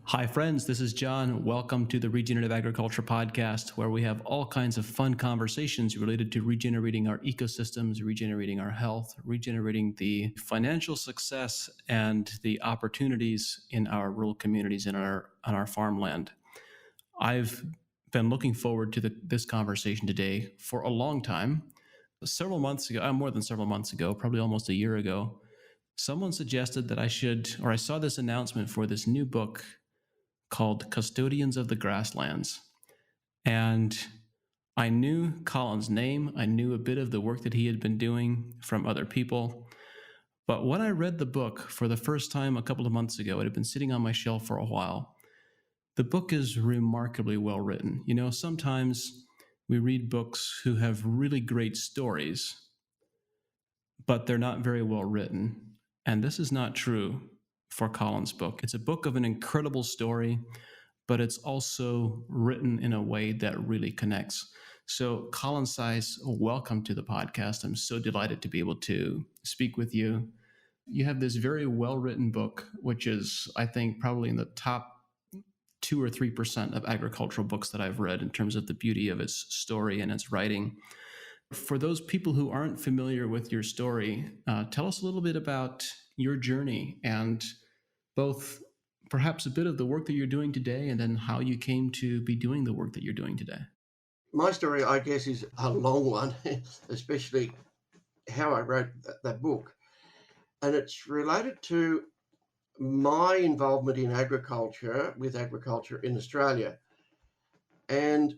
Hi, friends. This is John. Welcome to the Regenerative Agriculture Podcast, where we have all kinds of fun conversations related to regenerating our ecosystems, regenerating our health, regenerating the financial success and the opportunities in our rural communities and on our farmland. I've been looking forward to this conversation today for a long time. Several months ago, more than several months ago, probably almost a year ago, someone suggested that I saw this announcement for this new book called Custodians of the Grasslands. And I knew Colin's name. I knew a bit of the work that he had been doing from other people. But when I read the book for the first time a couple of months ago, it had been sitting on my shelf for a while. The book is remarkably well written. You know, sometimes we read books who have really great stories, but they're not very well written. And this is not true for Colin's book. It's a book of an incredible story, but it's also written in a way that really connects. So, Colin Seis, welcome to the podcast. I'm so delighted to be able to speak with you. You have this very well written book, which is, I think, probably in the top 2 or 3% of agricultural books that I've read in terms of the beauty of its story and its writing. For those people who aren't familiar with your story, tell us a little bit about your journey and both perhaps a bit of the work that you're doing today and then how you came to be doing the work that you're doing today. My story, I guess, is a long one, especially how I wrote that book. And it's related to my involvement in agriculture, with agriculture in Australia. And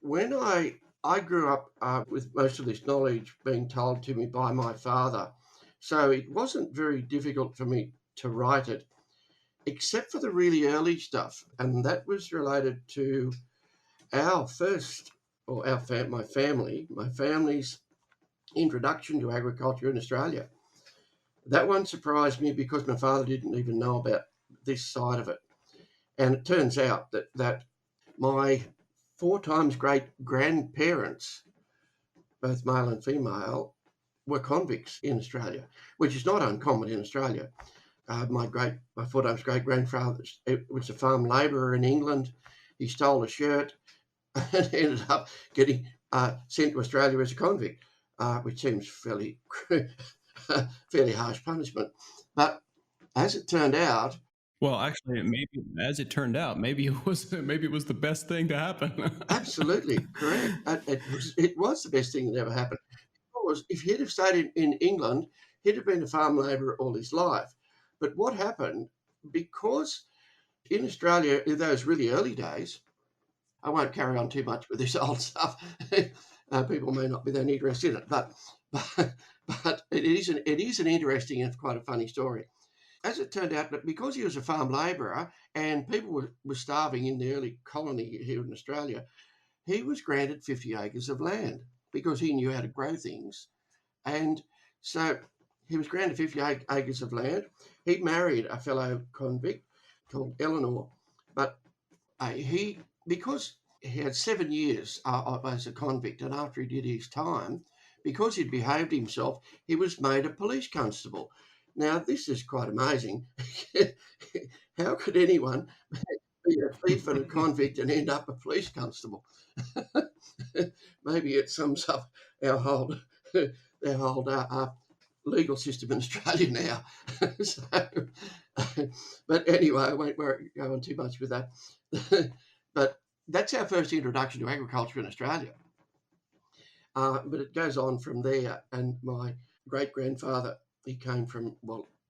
when I grew up with most of this knowledge being told to me by my father, so it wasn't very difficult for me to write it, except for the really early stuff. And that was related to our first, or my family's introduction to agriculture in Australia. That one surprised me because my father didn't even know about this side of it. And it turns out that my four times great grandparents, both male and female, were convicts in Australia, which is not uncommon in Australia. My four times great grandfather was a farm labourer in England. He stole a shirt and ended up getting sent to Australia as a convict, which seems fairly harsh punishment. But as it turned out, Well, actually, maybe as it turned out, maybe it was the best thing to happen. absolutely correct. It was the best thing that ever happened. Because if he'd have stayed in England, he'd have been a farm labourer all his life. But what happened, because in Australia, in those really early days, I won't carry on too much with this old stuff. People may not be that interested in it, but it is an interesting and quite a funny story. As it turned out, that because he was a farm labourer and people were starving in the early colony here in Australia, he was granted 50 acres of land because he knew how to grow things. And so he was granted 50 acres of land. He married a fellow convict called Eleanor, but because he had 7 years as a convict, and after he did his time, because he'd behaved himself, he was made a police constable. Now, this is quite amazing. How could anyone be a thief and a convict and end up a police constable? Maybe it sums up our whole legal system in Australia now. So, but anyway, I won't go on too much with that. But that's our first introduction to agriculture in Australia. But it goes on from there. And my great-grandfather, he came from,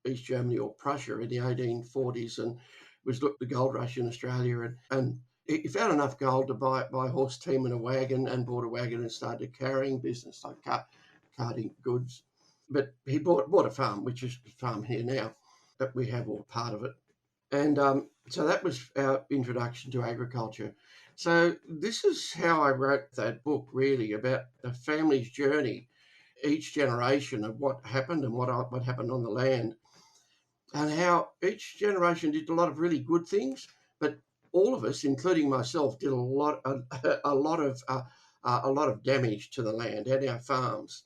East Germany or Prussia in the 1840s and was the gold rush in Australia. And he found enough gold to buy a horse team and a wagon, and bought a wagon and started a carrying business, like carting goods. But he bought a farm, which is a farm here now, but we have all part of it. And so that was our introduction to agriculture. So this is how I wrote that book, really, about the family's journey, each generation of what happened and what happened on the land, and how each generation did a lot of really good things, but all of us, including myself, did a lot of damage to the land and our farms.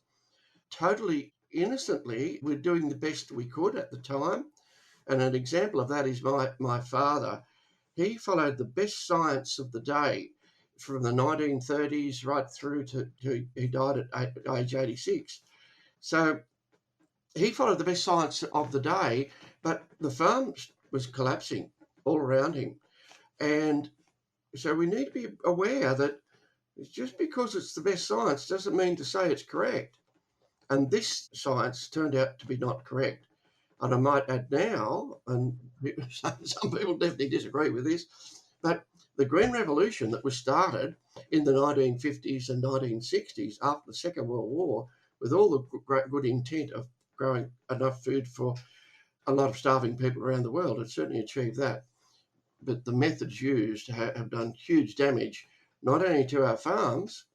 Totally innocently, we're doing the best we could at the time. And an example of that is my father. he followed the best science of the day from the 1930s right through to he died at age 86. So he followed the best science of the day, but the farm was collapsing all around him. And so we need to be aware that just because it's the best science doesn't mean to say it's correct. And this science turned out to be not correct. And I might add now, and some people definitely disagree with this, but the Green Revolution that was started in the 1950s and 1960s after the Second World War, with all the good intent of growing enough food for a lot of starving people around the world, it certainly achieved that. But the methods used have done huge damage, not only to our farms,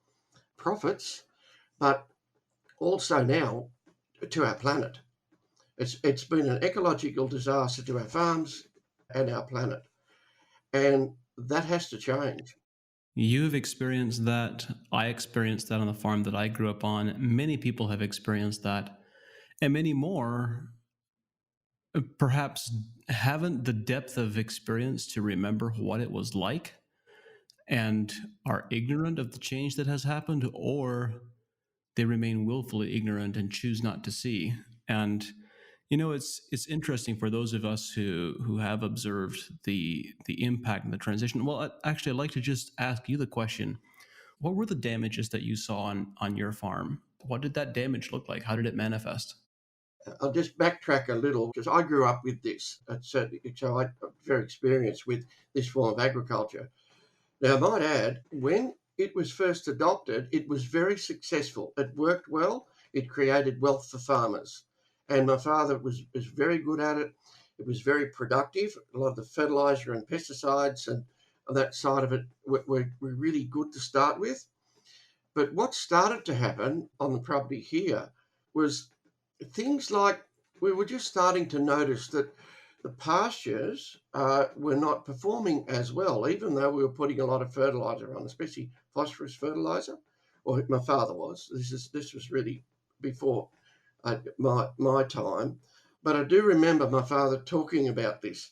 profits, but also now to our planet. It's been an ecological disaster to our farms and our planet, and that has to change. You've experienced that. I experienced that on the farm that I grew up on. Many people have experienced that, and many more perhaps haven't the depth of experience to remember what it was like and are ignorant of the change that has happened, or they remain willfully ignorant and choose not to see. And it's interesting for those of us who have observed the impact and the transition. Well, actually, I'd like to just ask you the question: what were the damages that you saw on your farm? What did that damage look like? How did it manifest? I'll just backtrack a little because I grew up with this, so I'm very experienced with this form of agriculture. Now, I might add, when it was first adopted, it was very successful. It worked well. It created wealth for farmers. And my father was very good at it. It was very productive. A lot of the fertilizer and pesticides and that side of it were really good to start with. But what started to happen on the property here was things like we were just starting to notice that the pastures were not performing as well, even though we were putting a lot of fertilizer on, especially phosphorus fertilizer. Or my father was. This was really before my time, but I do remember my father talking about this,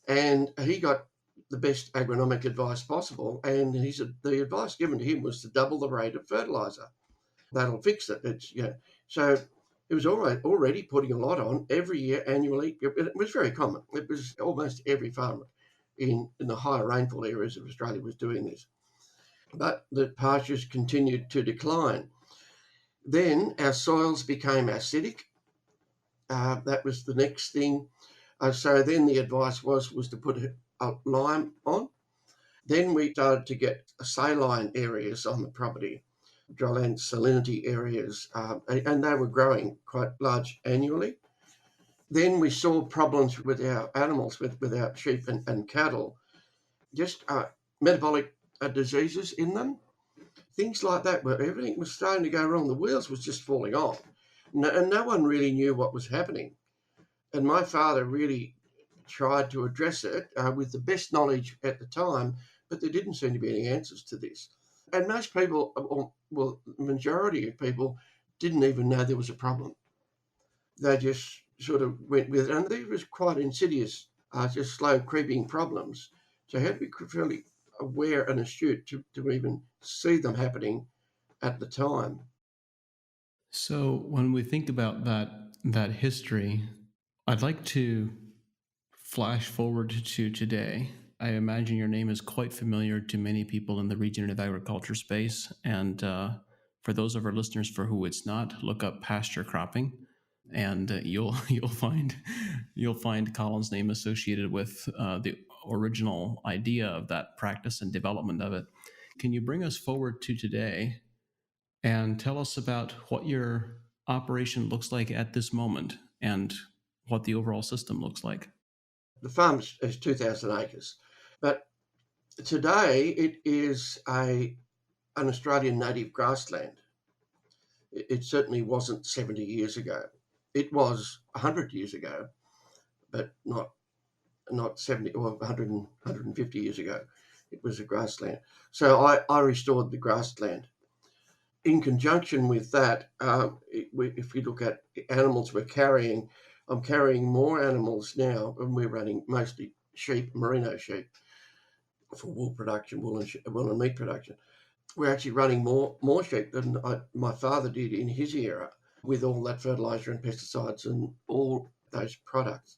and he got the best agronomic advice possible, and he said the advice given to him was to double the rate of fertilizer. That'll fix it. So it was already putting a lot on every year annually. It was very common. It was almost every farmer in the higher rainfall areas of Australia was doing this. But the pastures continued to decline. Then our soils became acidic. That was the next thing. So then the advice was to put a lime on. Then we started to get saline areas on the property, dryland salinity areas, and they were growing quite large annually. Then we saw problems with our animals, with our sheep and cattle, just metabolic diseases in them, things like that, where everything was starting to go wrong. The wheels was just falling off, and no one really knew what was happening. And my father really tried to address it with the best knowledge at the time, but there didn't seem to be any answers to this. And most people, well, the majority of people didn't even know there was a problem. They just sort of went with it. And these was quite insidious, just slow creeping problems. So you had to be fairly aware and astute to even see them happening at the time. So when we think about that history, I'd like to flash forward to today. I imagine your name is quite familiar to many people in the regenerative agriculture space. And for those of our listeners for who it's not, look up pasture cropping, and you'll find Colin's name associated with the original idea of that practice and development of it. Can you bring us forward to today and tell us about what your operation looks like at this moment and what the overall system looks like? The farm is 2,000 acres, but today it is an Australian native grassland. It certainly wasn't 70 years ago. It was 100 years ago, but not 70 or 150 years ago. It was a grassland. So I restored the grassland. In conjunction with that, if you look at animals we're carrying, I'm carrying more animals now, and we're running mostly sheep, merino sheep. for wool production, wool and meat production. We're actually running more sheep than my father did in his era, with all that fertilizer and pesticides and all those products.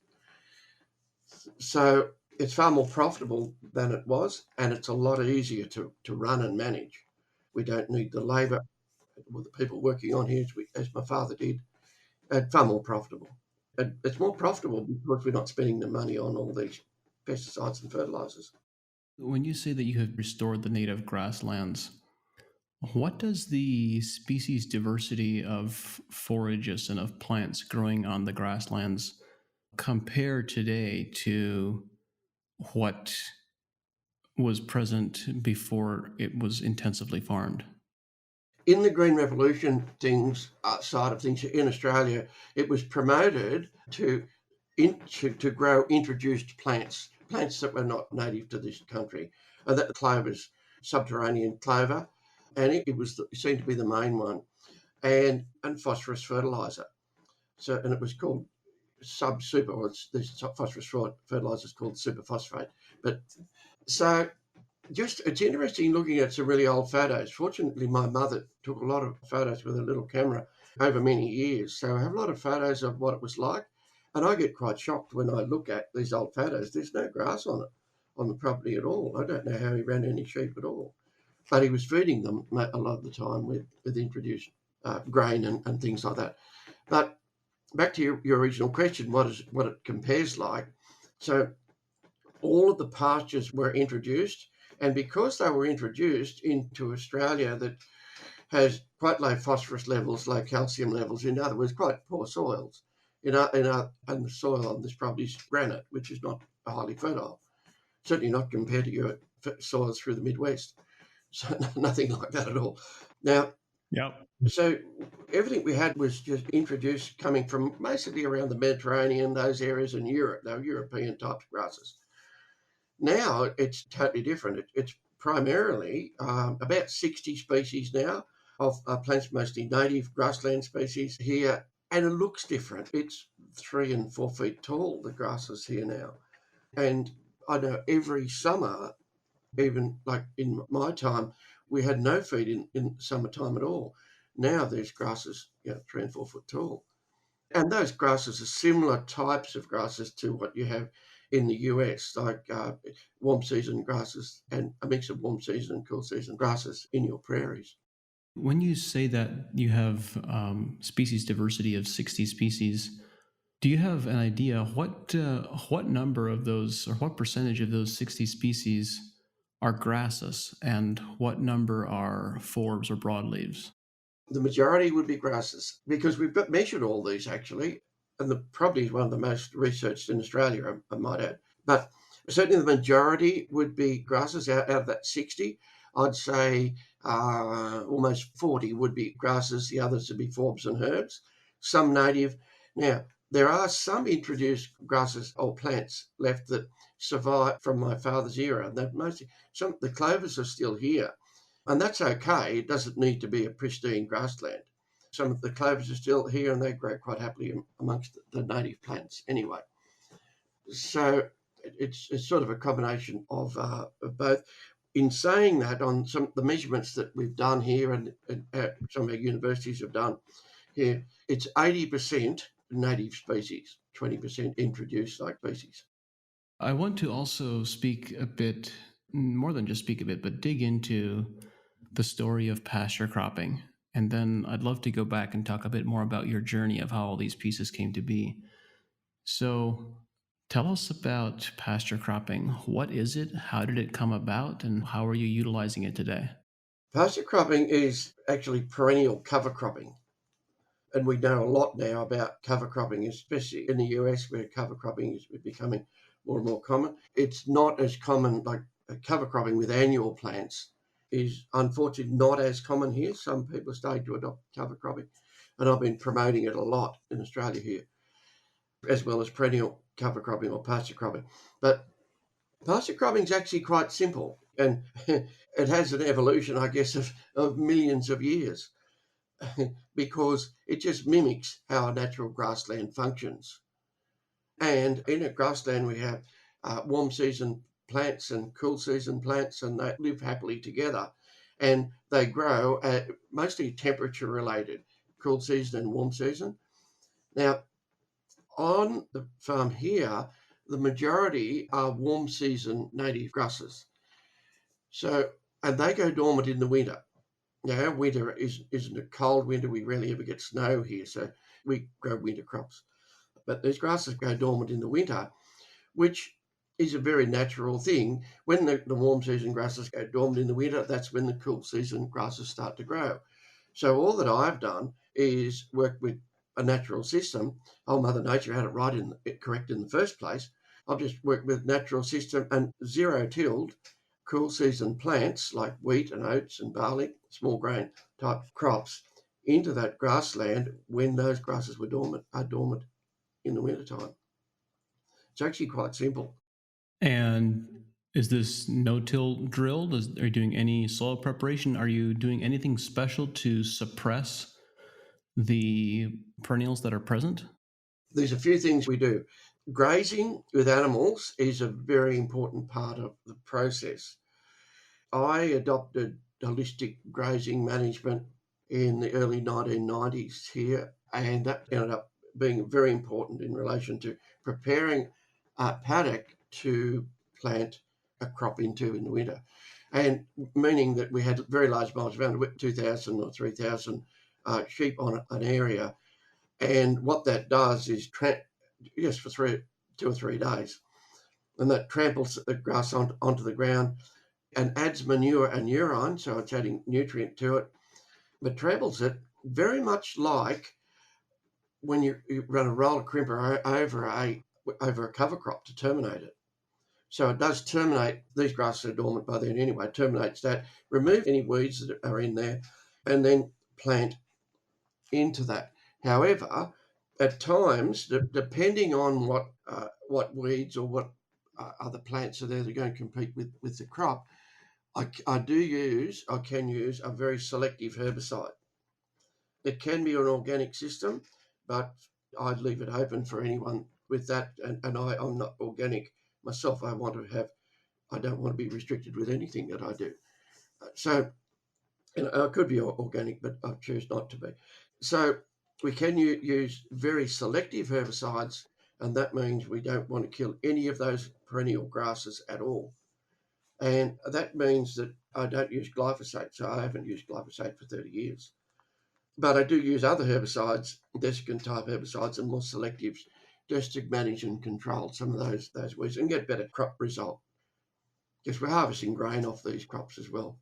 So it's far more profitable than it was, and it's a lot easier to run and manage. We don't need the labour with the people working on here as my father did, and far more profitable. And it's more profitable because we're not spending the money on all these pesticides and fertilizers. When you say that you have restored the native grasslands, what does the species diversity of forages and of plants growing on the grasslands compare today to what was present before it was intensively farmed? In the Green Revolution side of things in Australia, it was promoted to grow introduced plants that were not native to this country. And that clovers, subterranean clover, and it was seemed to be the main one, and phosphorus fertilizer. So, and it was called super, or this phosphorus fertilizer is called superphosphate. But so it's interesting looking at some really old photos. Fortunately, my mother took a lot of photos with a little camera over many years, so I have a lot of photos of what it was like. And I get quite shocked when I look at these old photos. There's no grass on the property at all. I don't know how he ran any sheep at all, but he was feeding them a lot of the time with introduced grain and things like that. But back to your original question, what it compares like. So all of the pastures were introduced, and because they were introduced into Australia that has quite low phosphorus levels, low calcium levels, in other words, quite poor soils. And the soil on this property is granite, which is not highly fertile, certainly not compared to your soils through the Midwest. So nothing like that at all. Now, Yep. so everything we had was just introduced coming from basically around the Mediterranean, those areas in Europe. They were European type grasses. Now it's totally different. It's primarily about 60 species now of plants, mostly native grassland species here, and it looks different. It's 3 and 4 feet tall, the grasses here now. And I know every summer, even like in my time, we had no feed in summertime at all. Now there's grasses, 3 and 4 foot tall. And those grasses are similar types of grasses to what you have in the US, like warm season grasses and a mix of warm season and cool season grasses in your prairies. When you say that you have species diversity of 60 species, do you have an idea what number of those, or what percentage of those 60 species are grasses, and what number are forbs or broadleaves? The majority would be grasses because we've measured all these actually, and probably one of the most researched in Australia, I might add. But certainly the majority would be grasses out of that 60. I'd say almost 40 would be grasses, the others would be forbs and herbs, some native. Now, there are some introduced grasses or plants left that survive from my father's era. That mostly the clovers are still here, and that's okay. It doesn't need to be a pristine grassland. Some of the clovers are still here and they grow quite happily amongst the native plants anyway. So it's sort of a combination of both. In saying that, on some of the measurements that we've done here and some of our universities have done here, it's 80% native species, 20% introduced like species. I want to also speak a bit, more than just speak a bit, but dig into the story of pasture cropping. And then I'd love to go back and talk a bit more about your journey of how all these pieces came to be. So tell us about pasture cropping. What is it? How did it come about? And how are you utilizing it today? Pasture cropping is actually perennial cover cropping. And we know a lot now about cover cropping, especially in the US where cover cropping is becoming more and more common. It's not as common, like cover cropping with annual plants is unfortunately not as common here. Some people are starting to adopt cover cropping, and I've been promoting it a lot in Australia here, as well as perennial cover cropping or pasture cropping. But pasture cropping is actually quite simple, and it has an evolution, I guess, of millions of years. Because it just mimics how a natural grassland functions. And in a grassland, we have warm season plants and cool season plants, and they live happily together. And they grow mostly temperature related, cool season and warm season. Now, on the farm here, the majority are warm season native grasses. So, and they go dormant in the winter. Now, our winter isn't a cold winter. We rarely ever get snow here, so we grow winter crops. But these grasses go dormant in the winter, which is a very natural thing. When the warm season grasses go dormant in the winter, that's when the cool season grasses start to grow. So all that I've done is work with a natural system. Oh, Mother Nature had it right correct in the first place. I've just worked with natural system and zero-tilled cool season plants like wheat and oats and barley, small grain type crops, into that grassland when those grasses are dormant in the wintertime. It's actually quite simple. And is this no-till drilled? Are you doing any soil preparation? Are you doing anything special to suppress the perennials that are present? There's a few things we do. Grazing with animals is a very important part of the process. I adopted holistic grazing management in the early 1990s here, and that ended up being very important in relation to preparing a paddock to plant a crop into in the winter, and meaning that we had very large miles around, 2,000 or 3,000 sheep on an area. And what that does is just for 2 or 3 days, and that tramples the grass onto the ground and adds manure and urine, so it's adding nutrient to it, but tramples it very much like when you run a roller crimper over a cover crop to terminate it. So it does terminate, these grasses are dormant by then anyway, terminates that, remove any weeds that are in there, and then plant into that. However, at times, depending on what weeds or what other plants are there that are going to compete with the crop, I can use a very selective herbicide. It can be an organic system, but I'd leave it open for anyone with that. And I'm not organic myself. I don't want to be restricted with anything that I do. So, and I could be organic, but I choose not to be. So we can use very selective herbicides, and that means we don't want to kill any of those perennial grasses at all. And that means that I don't use glyphosate. So I haven't used glyphosate for 30 years. But I do use other herbicides, desiccant type herbicides, and more selectives just to manage and control some of those weeds and get better crop result. Because we're harvesting grain off these crops as well.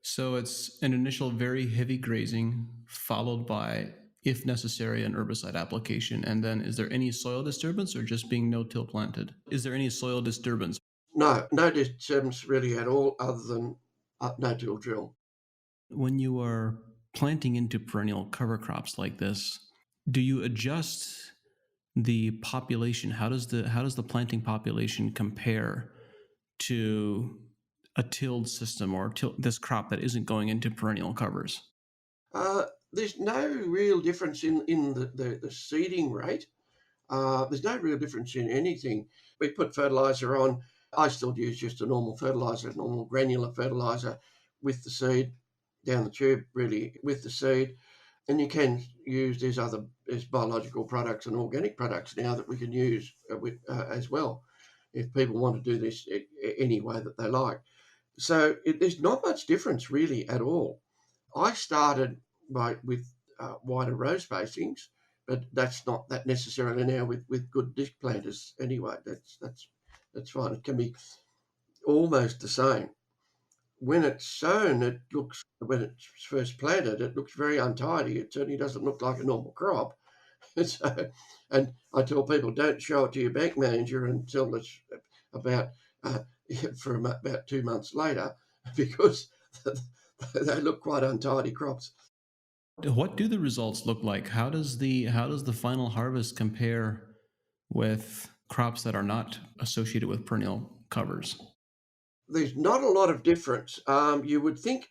So it's an initial very heavy grazing, followed by, if necessary, an herbicide application. And then is there any soil disturbance or just being no-till planted? Is there any soil disturbance? No disturbance really at all other than no-till drill. When you are planting into perennial cover crops like this, do you adjust the population? How does the planting population compare to a tilled system or this crop that isn't going into perennial covers? There's no real difference in the seeding rate. There's no real difference in anything. We put fertilizer on. I still use just a normal fertilizer, normal granular fertilizer with the seed down the tube, really, with the seed. And you can use there's biological products and organic products now that we can use as well, if people want to do this any way that they like. So there's not much difference really at all. I started with wider row spacings, but that's not that necessarily now with good disc planters anyway. That's fine. It can be almost the same. When it's sown, when it's first planted, it looks very untidy. It certainly doesn't look like a normal crop. So, and I tell people, don't show it to your bank manager until it's about for about 2 months later, because they look quite untidy crops. What do the results look like? How does the final harvest compare with crops that are not associated with perennial covers? There's not a lot of difference. You would think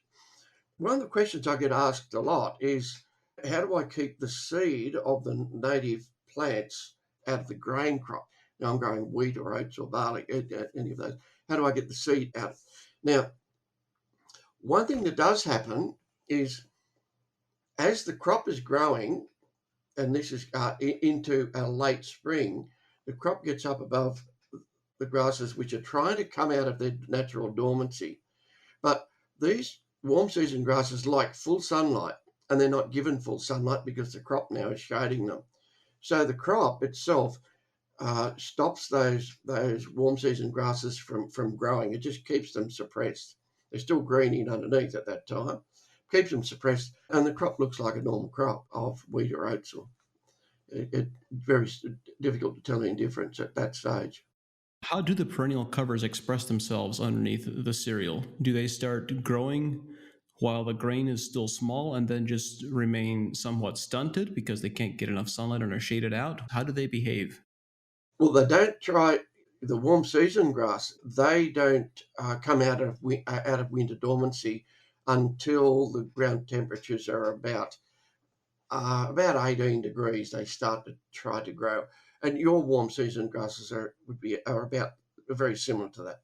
one of the questions I get asked a lot is, how do I keep the seed of the native plants out of the grain crop? I'm growing wheat or oats or barley, any of those. How do I get the seed out? Now, one thing that does happen is as the crop is growing, and this is into a late spring, the crop gets up above the grasses, which are trying to come out of their natural dormancy. But these warm season grasses like full sunlight, and they're not given full sunlight because the crop now is shading them. So the crop itself stops those warm season grasses from growing. It just keeps them suppressed. They're still greening underneath at that time, keeps them suppressed, and the crop looks like a normal crop of wheat or oats. Or it's very difficult to tell any difference at that stage. How do the perennial covers express themselves underneath the cereal? Do they start growing while the grain is still small and then just remain somewhat stunted because they can't get enough sunlight and are shaded out? How do they behave? Well, they don't try the warm season grass. They don't come out of winter dormancy until the ground temperatures are about 18 degrees. They start to try to grow, and your warm season grasses are very similar to that.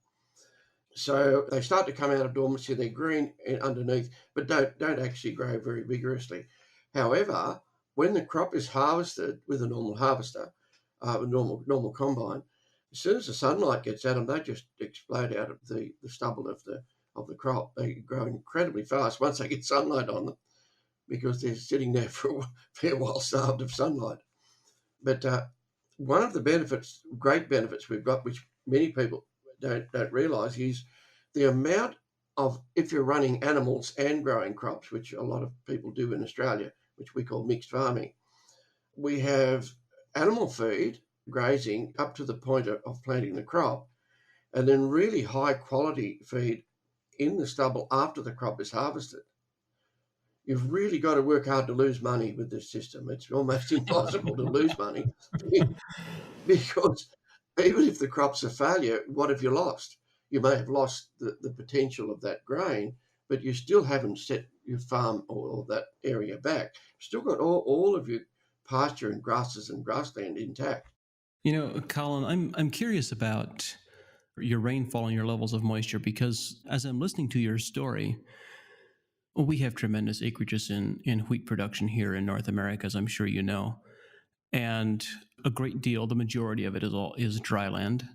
So they start to come out of dormancy. They're green underneath, but don't actually grow very vigorously. However, when the crop is harvested with a normal harvester, a normal combine, as soon as the sunlight gets at them, they just explode out of the stubble of the crop. They grow incredibly fast once they get sunlight on them because they're sitting there for a fair while starved of sunlight. But one of the great benefits we've got, which many people don't realise, is the amount of, if you're running animals and growing crops, which a lot of people do in Australia, which we call mixed farming, we have animal feed, grazing, up to the point of planting the crop, and then really high quality feed in the stubble after the crop is harvested. You've really got to work hard to lose money with this system. It's almost impossible to lose money because even if the crop's a failure, what have you lost? You may have lost the potential of that grain, but you still haven't set your farm or that area back. You've still got all of your pasture and grasses and grassland intact. You know, Colin, I'm curious about your rainfall and your levels of moisture because as I'm listening to your story, we have tremendous acreages in wheat production here in North America, as I'm sure you know. And a great deal, the majority of it is dry land.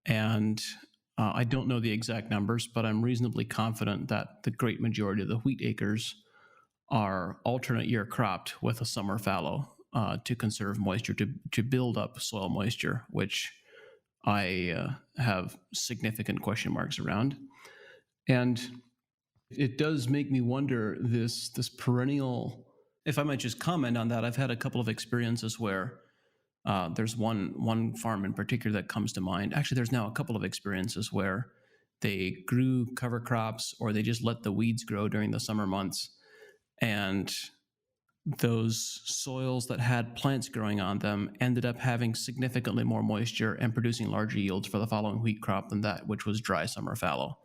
And I don't know the exact numbers, but I'm reasonably confident that the great majority of the wheat acres are alternate year cropped with a summer fallow to conserve moisture, to build up soil moisture, which I have significant question marks around. And it does make me wonder this perennial. If I might just comment on that, I've had a couple of experiences where there's one farm in particular that comes to mind. Actually, there's now a couple of experiences where they grew cover crops or they just let the weeds grow during the summer months, and those soils that had plants growing on them ended up having significantly more moisture and producing larger yields for the following wheat crop than that which was dry summer fallow.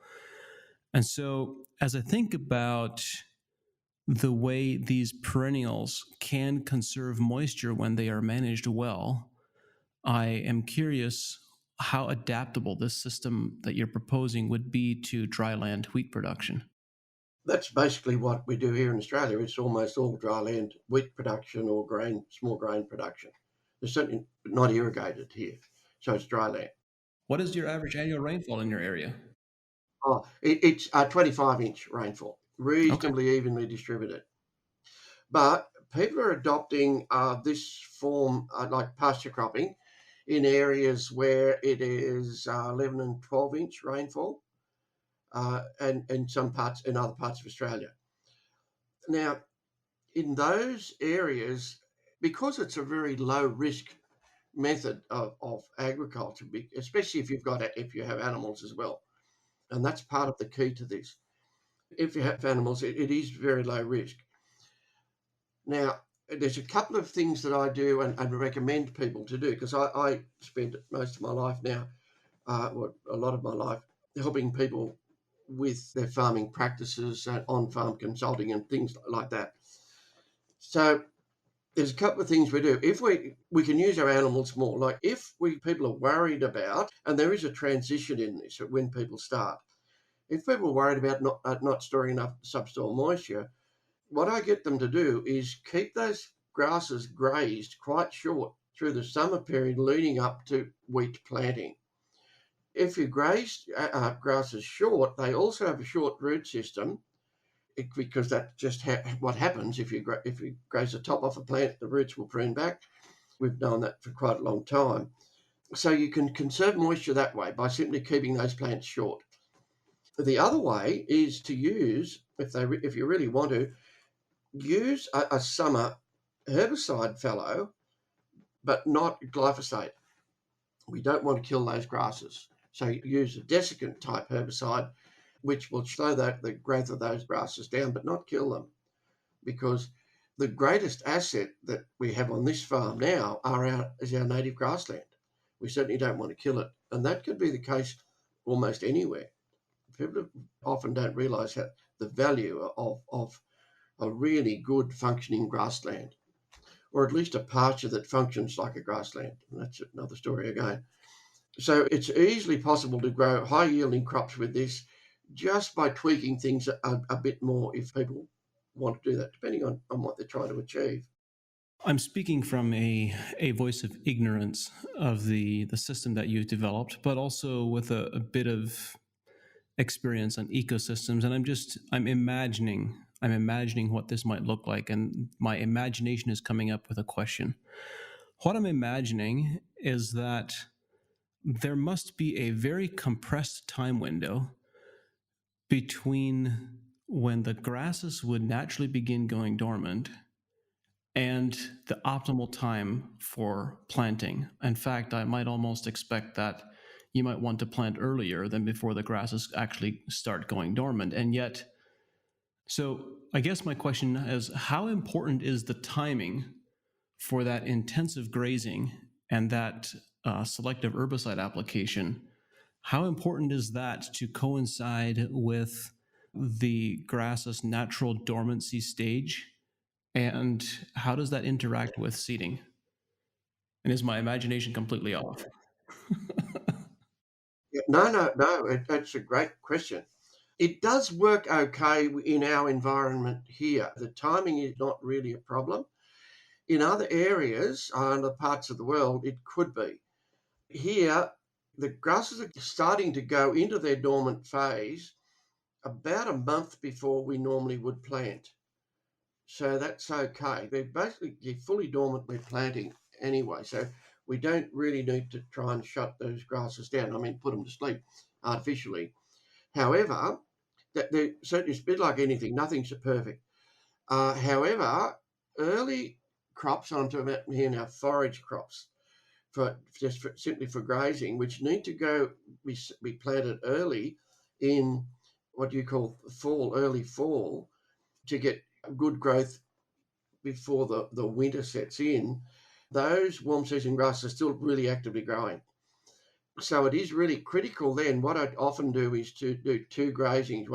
And so, as I think about the way these perennials can conserve moisture when they are managed well, I am curious how adaptable this system that you're proposing would be to dry land wheat production. That's basically what we do here in Australia. It's almost all dry land wheat production or small grain production. It's certainly not irrigated here, so it's dry land. What is your average annual rainfall in your area? It's a 25-inch rainfall, Okay. reasonably evenly distributed. But people are adopting this form, like pasture cropping, in areas where it is 11 and 12-inch rainfall, and in other parts of Australia. Now, in those areas, because it's a very low risk method of agriculture, especially if you have animals as well, and that's part of the key to this. If you have animals, it is very low risk. Now, there's a couple of things that I do and recommend people to do, because I spend most of my life now, a lot of my life, helping people with their farming practices and on-farm consulting and things like that. So There's a couple of things we do. If we can use our animals more, like if people are worried about, and there is a transition in this when people start. If people are worried about not storing enough subsoil moisture, what I get them to do is keep those grasses grazed quite short through the summer period leading up to wheat planting. If you graze grasses short, they also have a short root system because that's just what happens if you graze the top off a plant, the roots will prune back. We've known that for quite a long time. So you can conserve moisture that way by simply keeping those plants short. The other way is to use, if you really want to, use a summer herbicide fallow, but not glyphosate. We don't want to kill those grasses. So use a desiccant type herbicide, which will slow the growth of those grasses down, but not kill them. Because the greatest asset that we have on this farm now is our native grassland. We certainly don't want to kill it. And that could be the case almost anywhere. People often don't realise the value of a really good functioning grassland, or at least a pasture that functions like a grassland. And that's another story again. So it's easily possible to grow high yielding crops with this just by tweaking things a bit more if people want to do that, depending on what they're trying to achieve. I'm speaking from a voice of ignorance of the system that you've developed, but also with a bit of experience on ecosystems. And I'm imagining what this might look like. And my imagination is coming up with a question. What I'm imagining is that there must be a very compressed time window between when the grasses would naturally begin going dormant and the optimal time for planting. In fact, I might almost expect that you might want to plant earlier than before the grasses actually start going dormant. And yet, so I guess my question is, how important is the timing for that intensive grazing and that selective herbicide application? How important is that to coincide with the grass's natural dormancy stage? And how does that interact with seeding? And is my imagination completely off? Yeah, no. That's a great question. It does work okay in our environment here. The timing is not really a problem. In other areas, other parts of the world, it could be. Here, the grasses are starting to go into their dormant phase about a month before we normally would plant. So that's okay. They're fully dormant with planting anyway. So we don't really need to try and shut those grasses down. I mean, put them to sleep artificially. However, they're certainly it's a bit like anything. Nothing's perfect. However, early crops, I'm talking about here now, forage crops, simply for grazing, which need to be planted early in what you call early fall, to get good growth before the winter sets in. Those warm season grasses are still really actively growing. So it is really critical then. What I often do is to do two grazings,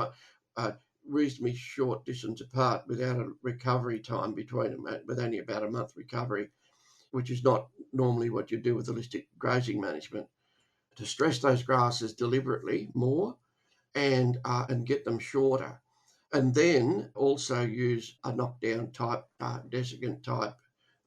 reasonably short distance apart without a recovery time between them, with only about a month recovery, which is not normally what you do with holistic grazing management, to stress those grasses deliberately more and get them shorter. And then also use a knockdown type, desiccant type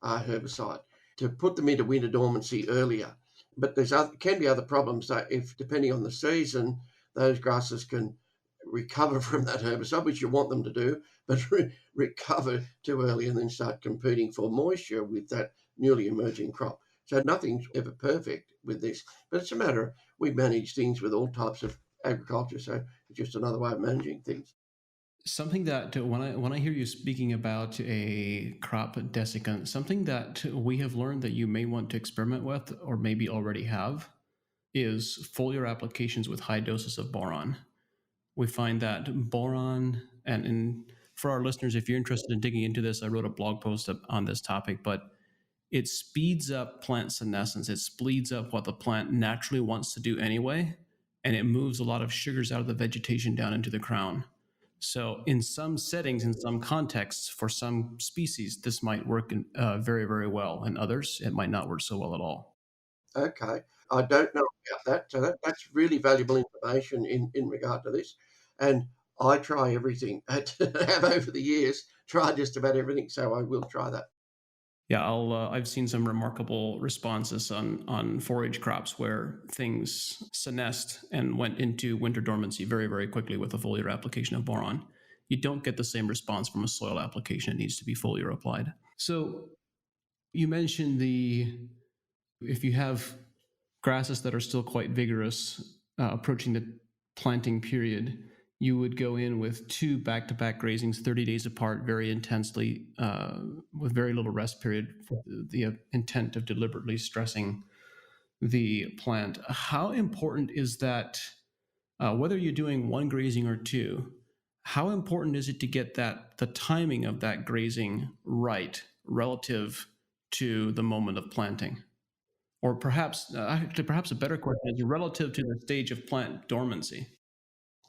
herbicide to put them into winter dormancy earlier. But can be other problems. So if depending on the season, those grasses can recover from that herbicide, which you want them to do, but recover too early and then start competing for moisture with that newly emerging crop. So nothing's ever perfect with this, but it's a matter of we manage things with all types of agriculture. So it's just another way of managing things. Something that when I hear you speaking about a crop desiccant, something that we have learned that you may want to experiment with, or maybe already have, is foliar applications with high doses of boron. We find that boron, and for our listeners, if you're interested in digging into this, I wrote a blog post on this topic, but it speeds up plant senescence. It speeds up what the plant naturally wants to do anyway, and it moves a lot of sugars out of the vegetation down into the crown. So, in some settings, in some contexts, for some species, this might work very, very well. In others, it might not work so well at all. Okay. I don't know about that. So that's really valuable information in regard to this. And I try everything. Have over the years tried just about everything. So I will try that. Yeah, I've seen some remarkable responses on forage crops where things senesced and went into winter dormancy very, very quickly with a foliar application of boron. You don't get the same response from a soil application. It needs to be foliar applied. So you mentioned if you have grasses that are still quite vigorous, approaching the planting period, you would go in with 2 back-to-back grazings, 30 days apart, very intensely, with very little rest period, for the intent of deliberately stressing the plant. How important is that, whether you're doing one grazing or two, how important is it to get the timing of that grazing right relative to the moment of planting? Or perhaps a better question is relative to the stage of plant dormancy.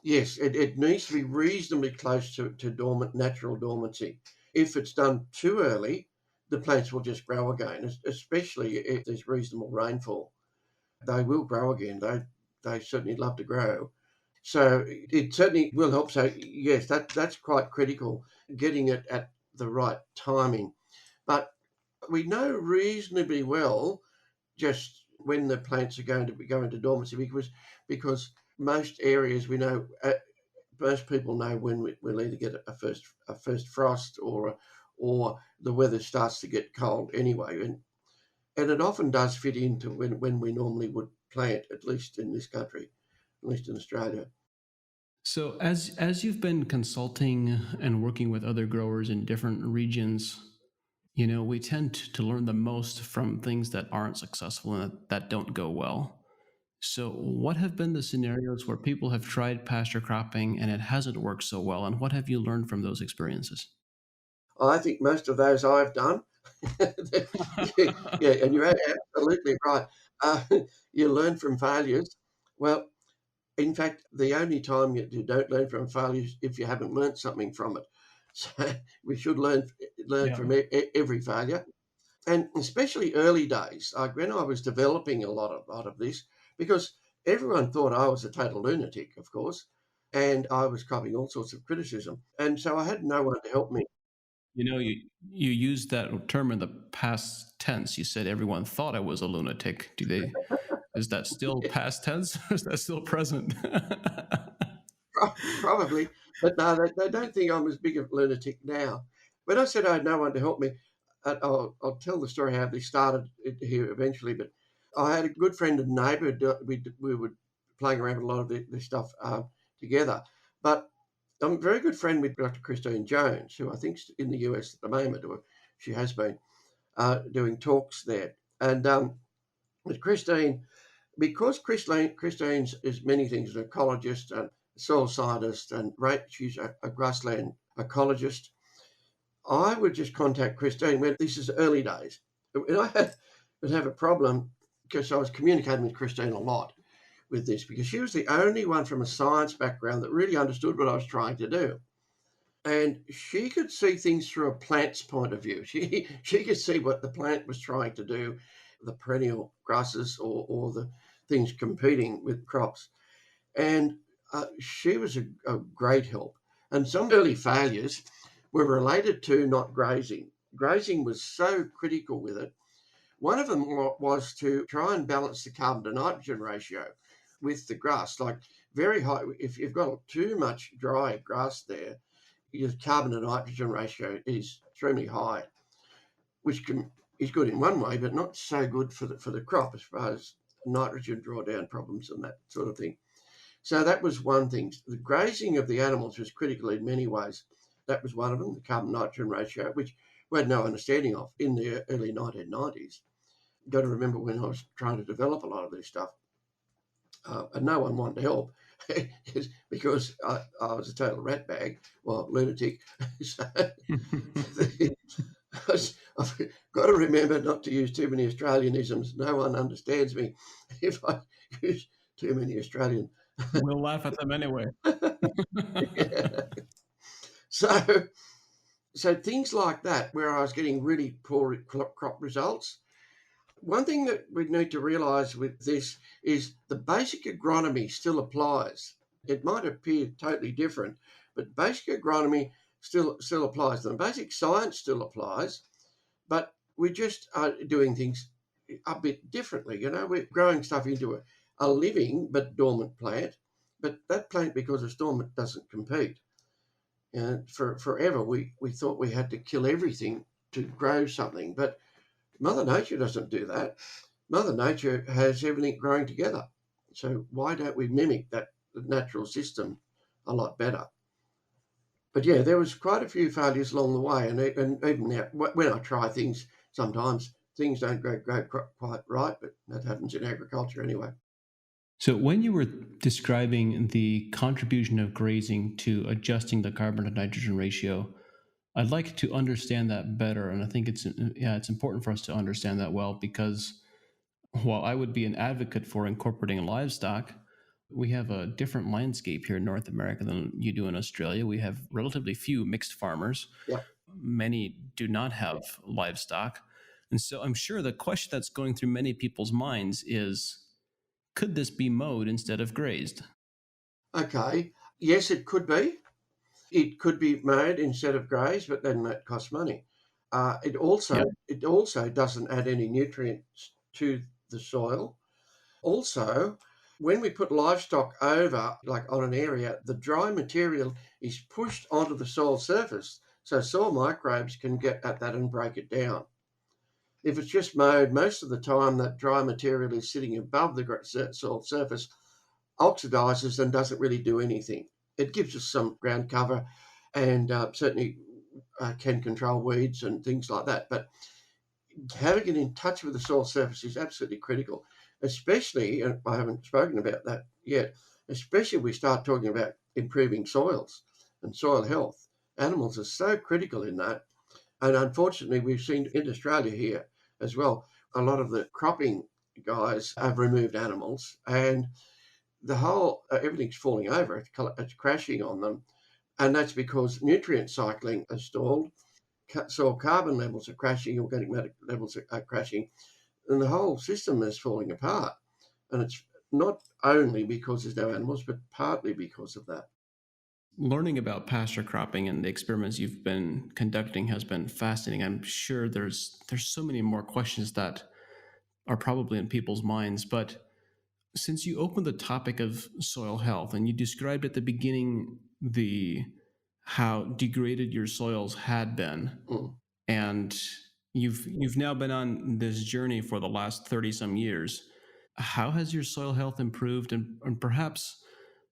Yes, it needs to be reasonably close to natural dormancy. If it's done too early, the plants will just grow again, especially if there's reasonable rainfall. They will grow again. They certainly love to grow. So it certainly will help. So yes, that's quite critical, getting it at the right timing. But we know reasonably well just when the plants are going to be going to dormancy because most areas we know, most people know when we'll either get a first frost or the weather starts to get cold anyway, and it often does fit into when we normally would plant, at least in this country, at least in Australia. So as you've been consulting and working with other growers in different regions, we tend to learn the most from things that aren't successful and that don't go well. So what have been the scenarios where people have tried pasture cropping and it hasn't worked so well, and what have you learned from those experiences? I think most of those I've done. Yeah, and you're absolutely right. Uh, you learn from failures. Well, in fact, the only time you don't learn from failures if you haven't learnt something from it. So we should learn Yeah. from every failure, and especially early days, like when I was developing a lot of this, because everyone thought I was a total lunatic, of course, and I was copying all sorts of criticism, and so I had no one to help me. You used that term in the past tense. You said everyone thought I was a lunatic. Is that still past tense or is that still present? Probably, but no, they don't think I'm as big a lunatic now. When I said I had no one to help me, I'll tell the story how this started here eventually. But I had a good friend and neighbour. We were playing around with a lot of this stuff together. But I'm a very good friend with Dr. Christine Jones, who I think's in the US at the moment, or she has been doing talks there. And with Christine, because Christine's is many things, an ecologist and soil scientist, and she's a grassland ecologist. I would just contact Christine when this is early days. And would have a problem because I was communicating with Christine a lot with this because she was the only one from a science background that really understood what I was trying to do. And she could see things through a plant's point of view. She could see what the plant was trying to do, the perennial grasses or the things competing with crops. And she was a great help. And some early failures were related to not grazing. Grazing was so critical with it. One of them was to try and balance the carbon to nitrogen ratio with the grass, like very high. If you've got too much dry grass there, your carbon to nitrogen ratio is extremely high, which is good in one way, but not so good for the crop as far as nitrogen drawdown problems and that sort of thing. So that was one thing. The grazing of the animals was critical in many ways. That was one of them, the carbon nitrogen ratio, which we had no understanding of in the early 1990s. You've got to remember when I was trying to develop a lot of this stuff, and no one wanted to help because I was a total ratbag, well, lunatic. So I've got to remember not to use too many Australianisms. No one understands me if I use too many Australian. We'll laugh at them anyway. Yeah. So, so things like that, where I was getting really poor crop results. One thing that we need to realise with this is the basic agronomy still applies. It might appear totally different, but basic agronomy still applies. The basic science still applies, but we just are doing things a bit differently. We're growing stuff into a living but dormant plant, but that plant, because it's dormant, doesn't compete. And for forever, we thought we had to kill everything to grow something, but Mother Nature doesn't do that. Mother Nature has everything growing together. So why don't we mimic that natural system a lot better? But yeah, there was quite a few failures along the way, and even now, when I try things, sometimes things don't go quite right, but that happens in agriculture anyway. So, when you were describing the contribution of grazing to adjusting the carbon to nitrogen ratio, I'd like to understand that better, and I think it's important for us to understand that well because while I would be an advocate for incorporating livestock, we have a different landscape here in North America than you do in Australia. We have relatively few mixed farmers. Yeah. Many do not have livestock. And so I'm sure the question that's going through many people's minds is, could this be mowed instead of grazed? Okay. Yes, it could be. It could be mowed instead of grazed, but then that costs money. It also Yeah. it also doesn't add any nutrients to the soil. Also, when we put livestock over, like on an area, the dry material is pushed onto the soil surface, so soil microbes can get at that and break it down. If it's just mowed, most of the time that dry material is sitting above the soil surface, oxidizes and doesn't really do anything. It gives us some ground cover and certainly can control weeds and things like that. But having it in touch with the soil surface is absolutely critical, especially, and I haven't spoken about that yet, especially if we start talking about improving soils and soil health. Animals are so critical in that. And unfortunately, we've seen in Australia here as well, a lot of the cropping guys have removed animals and the whole, everything's falling over, it's crashing on them. And that's because nutrient cycling is stalled, soil carbon levels are crashing, organic matter levels are crashing, and the whole system is falling apart. And it's not only because there's no animals, but partly because of that. Learning about pasture cropping and the experiments you've been conducting has been fascinating. I'm sure there's so many more questions that are probably in people's minds, but since you opened the topic of soil health and you described at the beginning the how degraded your soils had been, Mm. and you've now been on this journey for the last 30 some years, how has your soil health improved? And perhaps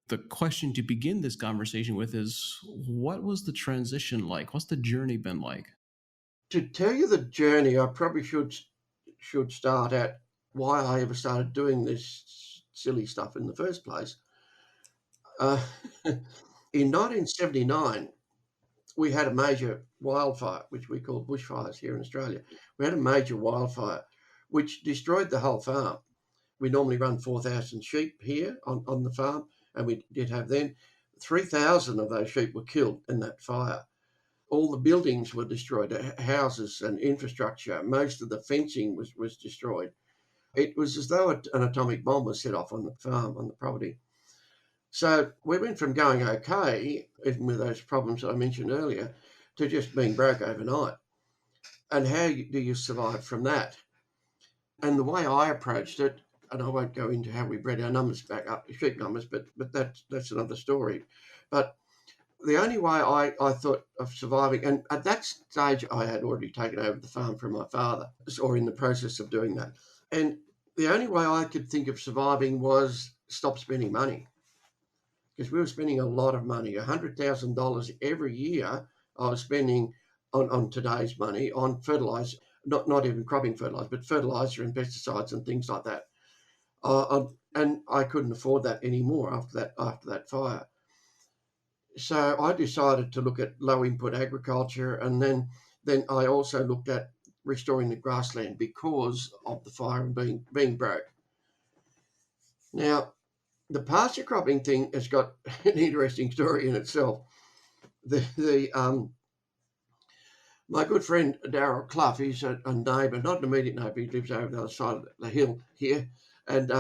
the question to begin this conversation with is, what was the transition like? What's the journey been like? To tell you the journey, I probably should start at why I ever started doing this silly stuff in the first place. Uh, in 1979, we had a major wildfire, which we call bushfires here in Australia. We had a major wildfire which destroyed the whole farm. We normally run 4,000 sheep here on the farm, and we did have then 3,000 of those sheep were killed in that fire. All the buildings were destroyed, houses and infrastructure. Most of the fencing was destroyed. It was as though an atomic bomb was set off on the farm, on the property. So we went from going okay, even with those problems that I mentioned earlier, to just being broke overnight. And how do you survive from that? And the way I approached it, and I won't go into how we bred our numbers back up, sheep numbers, but that's another story. But the only way I thought of surviving, and at that stage I had already taken over the farm from my father, or in the process of doing that. And the only way I could think of surviving was stop spending money, because we were spending a lot of money, $100,000 every year. I was spending on today's money on fertilizer, not even cropping fertilizer, but fertilizer and pesticides and things like that. And I couldn't afford that anymore after that fire. So I decided to look at low input agriculture, and then I also looked at restoring the grassland because of the fire and being broke. Now, the pasture cropping thing has got an interesting story in itself. the my good friend Darryl Clough, he's a neighbour, not an immediate neighbour, he lives over the other side of the hill here, and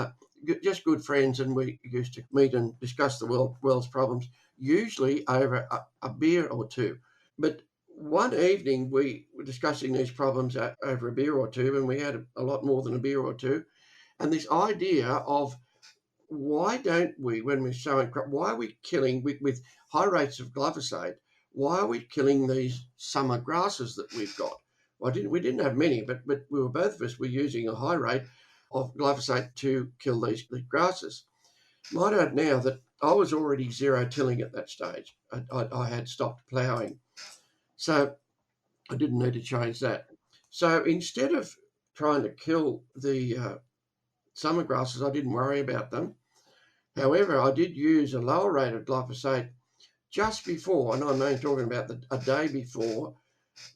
just good friends, and we used to meet and discuss the world's problems, usually over a beer or two. But one evening we were discussing these problems over a beer or two, and we had a lot more than a beer or two, and this idea of why don't we, when we're sowing crop, why are we killing with high rates of glyphosate? Why are we killing these summer grasses that we've got? Well, we didn't have many, but we were both of us were using a high rate of glyphosate to kill these grasses. Might add now that I was already zero tilling at that stage. I had stopped ploughing, so I didn't need to change that. So instead of trying to kill the summer grasses, I didn't worry about them. However, I did use a lower rate of glyphosate just before, and I'm only talking about a day before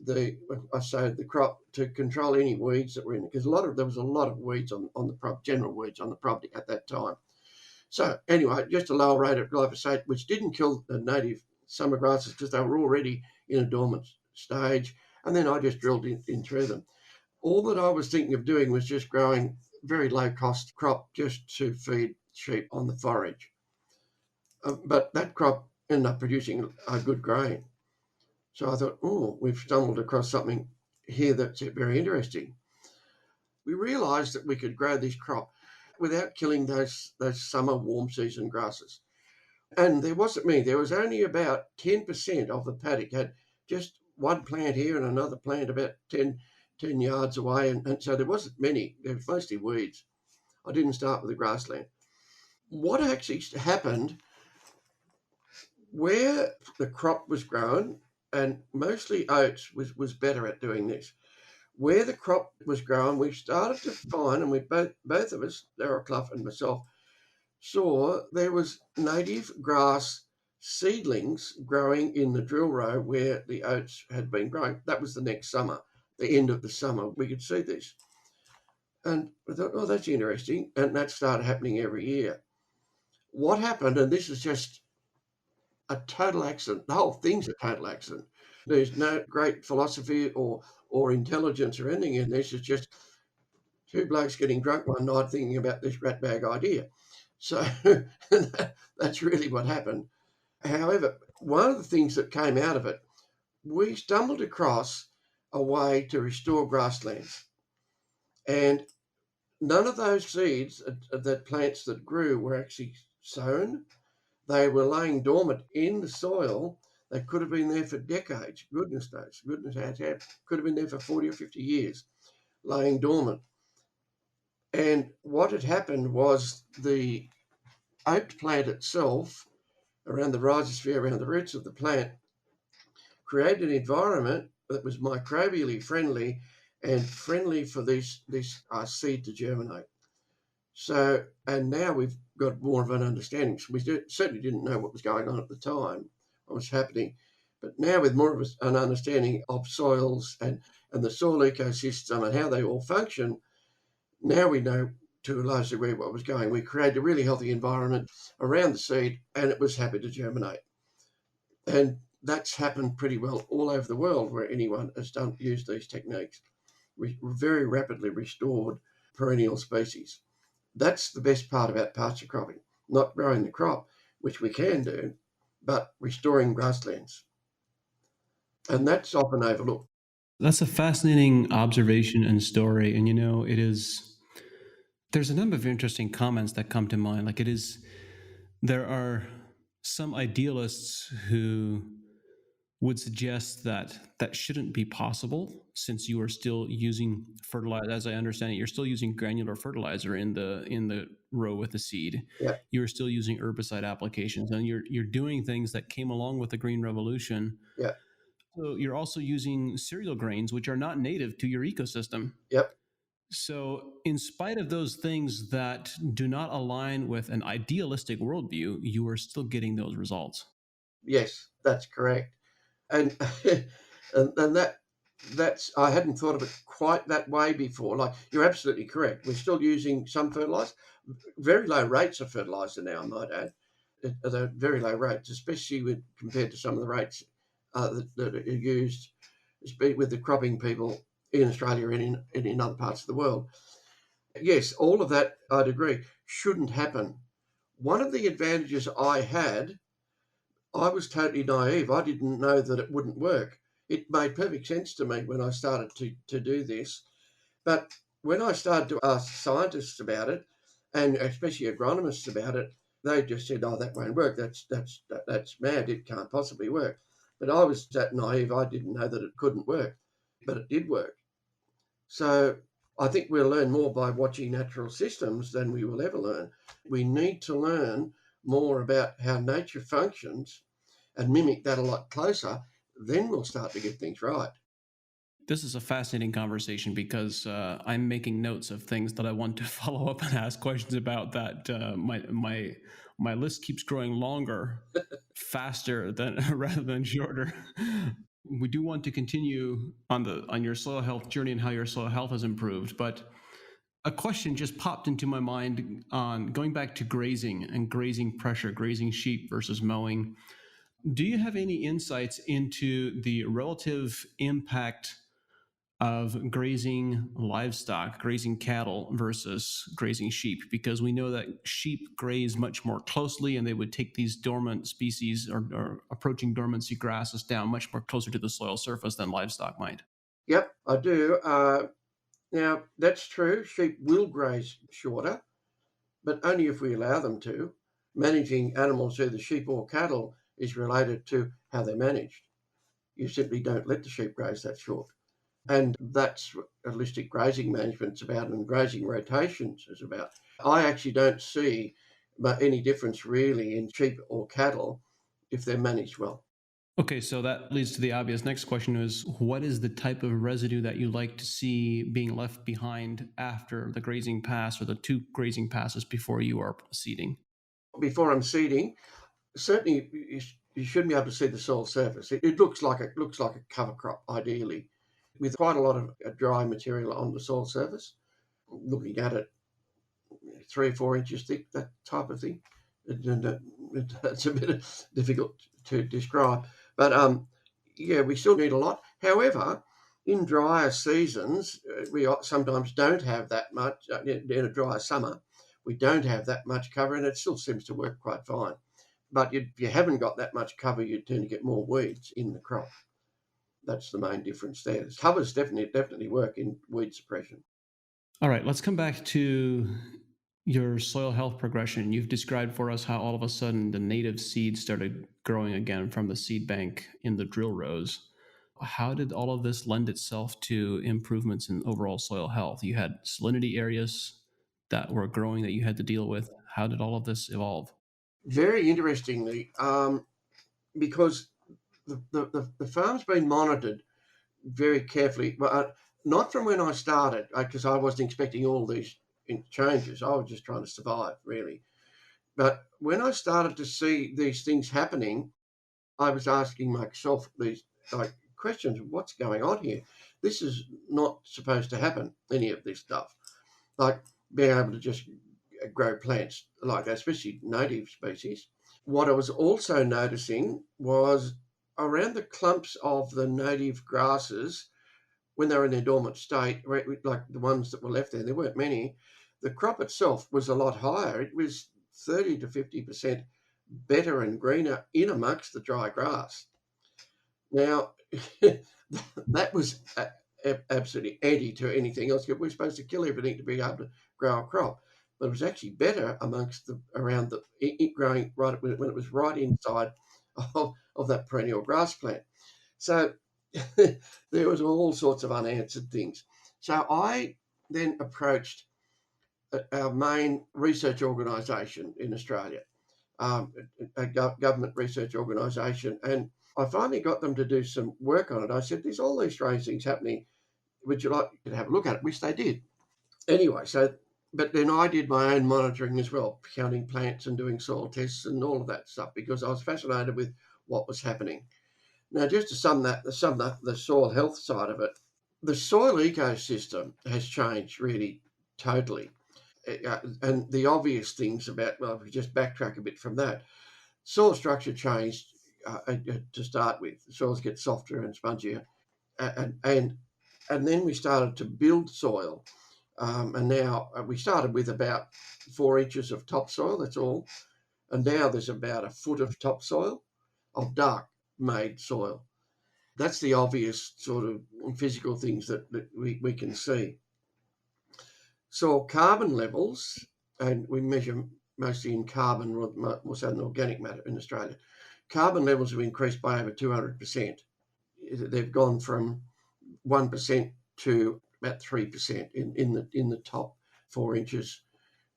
I sowed the crop to control any weeds that were in it, because there was a lot of weeds on the general weeds on the property at that time. So anyway, just a lower rate of glyphosate, which didn't kill the native summer grasses because they were already in a dormant stage, and then I just drilled in through them. All that I was thinking of doing was just growing very low cost crop just to feed sheep on the forage. But that crop ended up producing a good grain. So I thought, oh, we've stumbled across something here that's very interesting. We realised that we could grow this crop without killing those summer warm season grasses. And there wasn't many. There was only about 10% of the paddock had just one plant here and another plant about 10 yards away. And so there wasn't many. There was mostly weeds. I didn't start with the grassland. What actually happened where the crop was grown, and mostly oats was better at doing this. Where the crop was grown, we started to find, and we both of us, Darryl Clough and myself, saw there was native grass seedlings growing in the drill row where the oats had been growing. That was the next summer, the end of the summer. We could see this. And I thought, oh, that's interesting. And that started happening every year. What happened, and this is just a total accident. The whole thing's a total accident. There's no great philosophy or intelligence or anything in this. It's just two blokes getting drunk one night thinking about this ratbag idea. So that's really what happened. However, one of the things that came out of it, we stumbled across a way to restore grasslands. And none of those seeds that plants that grew were actually sown. They were laying dormant in the soil. They could have been there for decades. Goodness knows. Goodness knows. Could have been there for 40 or 50 years, laying dormant. And what had happened was the oat plant itself, around the rhizosphere, around the roots of the plant, created an environment that was microbially friendly and friendly for this seed to germinate. So, and now we've got more of an understanding. So we certainly didn't know what was going on at the time, what was happening. But now with more of an understanding of soils and the soil ecosystem and how they all function, now we know to a large degree what was going. We created a really healthy environment around the seed and it was happy to germinate. And that's happened pretty well all over the world where anyone has used these techniques. We very rapidly restored perennial species. That's the best part about pasture cropping, not growing the crop, which we can do, but restoring grasslands. And that's often overlooked. That's a fascinating observation and story. And, there's a number of interesting comments that come to mind. There are some idealists who would suggest that that shouldn't be possible since you are still using fertilizer. As I understand it, you're still using granular fertilizer in the row with the seed. Yeah, You're still using herbicide applications, and you're doing things that came along with the Green Revolution. yeah, So you're also using cereal grains, which are not native to your ecosystem. yep, So, in spite of those things that do not align with an idealistic worldview, you are still getting those results. yes, that's correct. And and that's I hadn't thought of it quite that way before. Like you're absolutely correct. We're still using some fertilizer, very low rates of fertilizer now. I might add, they're very low rates, especially compared to some of the rates that are used with the cropping people in Australia and in other parts of the world. Yes, all of that, I'd agree, shouldn't happen. One of the advantages I had, I was totally naive. I didn't know that it wouldn't work. It made perfect sense to me when I started to do this. But when I started to ask scientists about it, and especially agronomists about it, they just said, "Oh, that won't work. That's mad. It can't possibly work." But I was that naive. I didn't know that it couldn't work, but it did work. So I think we'll learn more by watching natural systems than we will ever learn. We need to learn more about how nature functions and mimic that a lot closer. Then we'll start to get things right. This is a fascinating conversation because I'm making notes of things that I want to follow up and ask questions about. That my list keeps growing longer, faster than rather than shorter. We do want to continue on your soil health journey and how your soil health has improved, but a question just popped into my mind on going back to grazing and grazing pressure, grazing sheep versus mowing. Do you have any insights into the relative impact of grazing livestock, grazing cattle versus grazing sheep? Because we know that sheep graze much more closely and they would take these dormant species or approaching dormancy grasses down much more closer to the soil surface than livestock might. Yep, I do. Now, that's true. Sheep will graze shorter, but only if we allow them to. Managing animals, either sheep or cattle, is related to how they're managed. You simply don't let the sheep graze that short. And that's what holistic grazing management's about, and grazing rotations is about. I actually don't see any difference really in sheep or cattle if they're managed well. Okay, so that leads to the obvious next question is what is the type of residue that you like to see being left behind after the grazing pass or the two grazing passes before you are seeding? Before I'm seeding, certainly you shouldn't be able to see the soil surface. It looks like a cover crop, ideally, with quite a lot of dry material on the soil surface. Looking at it, 3 or 4 inches thick, that type of thing. It's a bit difficult to describe, but yeah, we still need a lot. However, in drier seasons, we sometimes don't have that much. In a drier summer, we don't have that much cover, and it still seems to work quite fine. But if you haven't got that much cover, you tend to get more weeds in the crop. That's the main difference there. Covers definitely work in weed suppression. All right, let's come back to your soil health progression. You've described for us how all of a sudden the native seed started growing again from the seed bank in the drill rows. How did all of this lend itself to improvements in overall soil health? You had salinity areas that were growing that you had to deal with. How did all of this evolve? Very interestingly, because the farm's been monitored very carefully. Well, not from when I started, because I wasn't expecting all these changes. I was just trying to survive, really. But when I started to see these things happening, I was asking myself these questions: what's going on here? This is not supposed to happen. Any of this stuff, like being able to just grow plants like that, especially native species. What I was also noticing was around the clumps of the native grasses when they were in their dormant state, like the ones that were left there weren't many. The crop itself was a lot higher. It was 30 to 50% better and greener in amongst the dry grass. Now, that was absolutely anti to anything else. We're supposed to kill everything to be able to grow a crop, but it was actually better amongst it growing right when it was right inside of that perennial grass plant. So there was all sorts of unanswered things. So I then approached our main research organisation in Australia, a government research organisation, and I finally got them to do some work on it. I said, "There's all these strange things happening. Would you like to have a look at it?" Which they did. Anyway, but then I did my own monitoring as well, counting plants and doing soil tests and all of that stuff because I was fascinated with what was happening. Now, just to sum the soil health side of it, the soil ecosystem has changed really totally. And the obvious things about, well, if we just backtrack a bit from that, soil structure changed to start with. The soils get softer and spongier, and then we started to build soil. And now we started with about 4 inches of topsoil, that's all. And now there's about a foot of topsoil, of dark made soil. That's the obvious sort of physical things that we can see. Soil carbon levels, and we measure mostly in carbon, more so than organic matter in Australia. Carbon levels have increased by over 200%. They've gone from 1% to about 3% in the top 4 inches.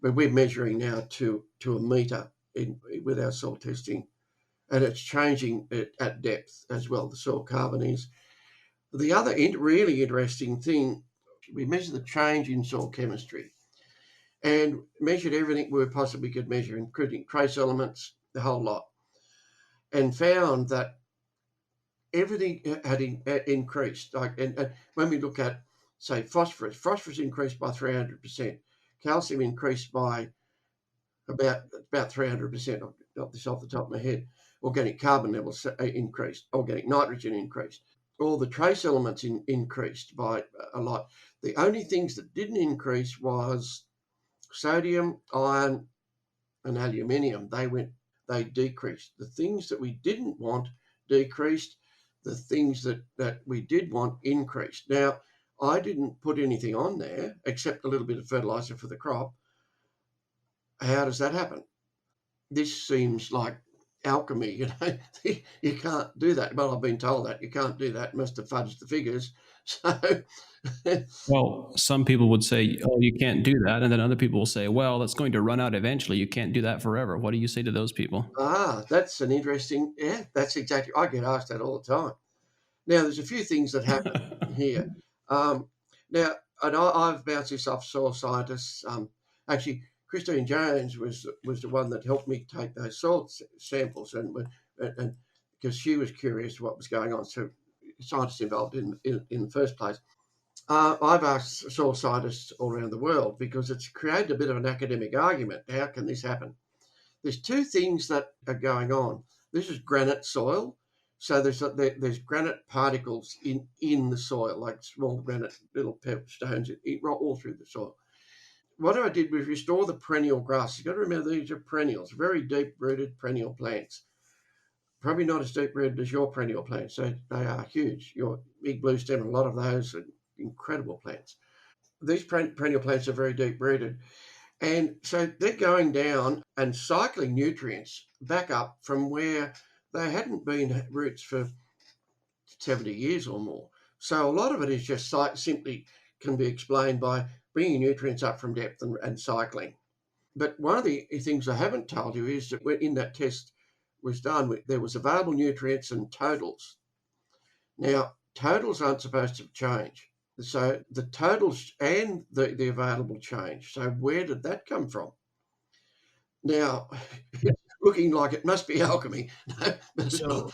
But we're measuring now to a metre with our soil testing, and it's changing at depth as well. The soil carbon is. The other really interesting thing, we measured the change in soil chemistry and measured everything we possibly could measure, including trace elements, the whole lot, and found that everything had increased. And when we look at, say, phosphorus increased by 300%, calcium increased by about 300%. Got this off the top of my head. Organic carbon levels increased. Organic nitrogen increased. All the trace elements increased by a lot. The only things that didn't increase was sodium, iron, and aluminium. They decreased. The things that we didn't want decreased. The things that we did want increased. Now, I didn't put anything on there except a little bit of fertilizer for the crop. How does that happen? This seems like alchemy, you can't do that. Well, I've been told that you can't do that. Must have fudged the figures. So, Well, some people would say, oh, you can't do that. And then other people will say, well, that's going to run out eventually. You can't do that forever. What do you say to those people? that's an interesting, that's exactly, I get asked that all the time. Now, there's a few things that happen here. Now, and I've bounced this off soil scientists. Actually, Christine Jones was the one that helped me take those soil samples, and because she was curious what was going on, so scientists involved in the first place. I've asked soil scientists all around the world because it's created a bit of an academic argument. How can this happen? There's two things that are going on. This is granite soil. So there's granite particles in the soil, like small granite little pebble stones all through the soil. What I did was restore the perennial grasses. You've got to remember these are perennials, very deep-rooted perennial plants. Probably not as deep-rooted as your perennial plants. They are huge. Your big blue stem, a lot of those are incredible plants. These perennial plants are very deep-rooted. And so they're going down and cycling nutrients back up from where they hadn't been roots for 70 years or more. So a lot of it is just simply can be explained by bringing nutrients up from depth and cycling. But one of the things I haven't told you is that in that test was done, there was available nutrients and totals. Now, totals aren't supposed to change. So the totals and the available change. So where did that come from? Now, it's looking like it must be alchemy. So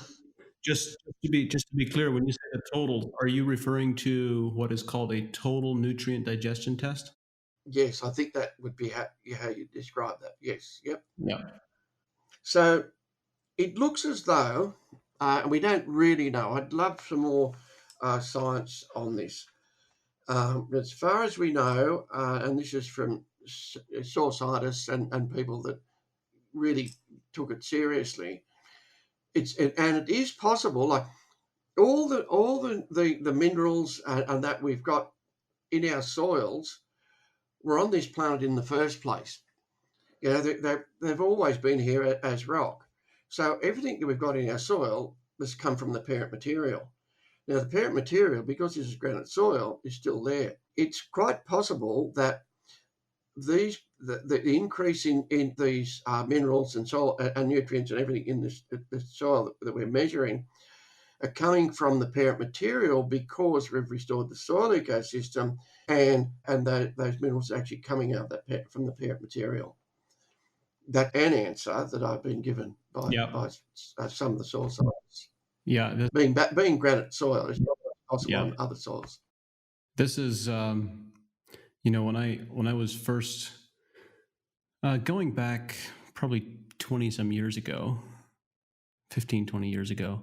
just to be clear, when you say a total, are you referring to what is called a total nutrient digestion test? Yes, I think that would be how you describe that. Yes, yep. Yeah. So it looks as though, and we don't really know. I'd love some more science on this. As far as we know, and this is from soil scientists and people that really took it seriously, and it is possible. Like all the minerals and that we've got in our soils were on this planet in the first place. You know, they've always been here as rock. So everything that we've got in our soil has come from the parent material. Now, the parent material, because this is granite soil, is still there. It's quite possible that the increase in these minerals and soil and nutrients and everything in the soil that we're measuring are coming from the parent material because we've restored the soil ecosystem and those minerals are actually coming out from the parent material. That's an answer that I've been given by some of the soil scientists. Yeah. Being granite soil is not possible on other soils. This is, when I was first going back probably 20 some years ago, 15, 20 years ago,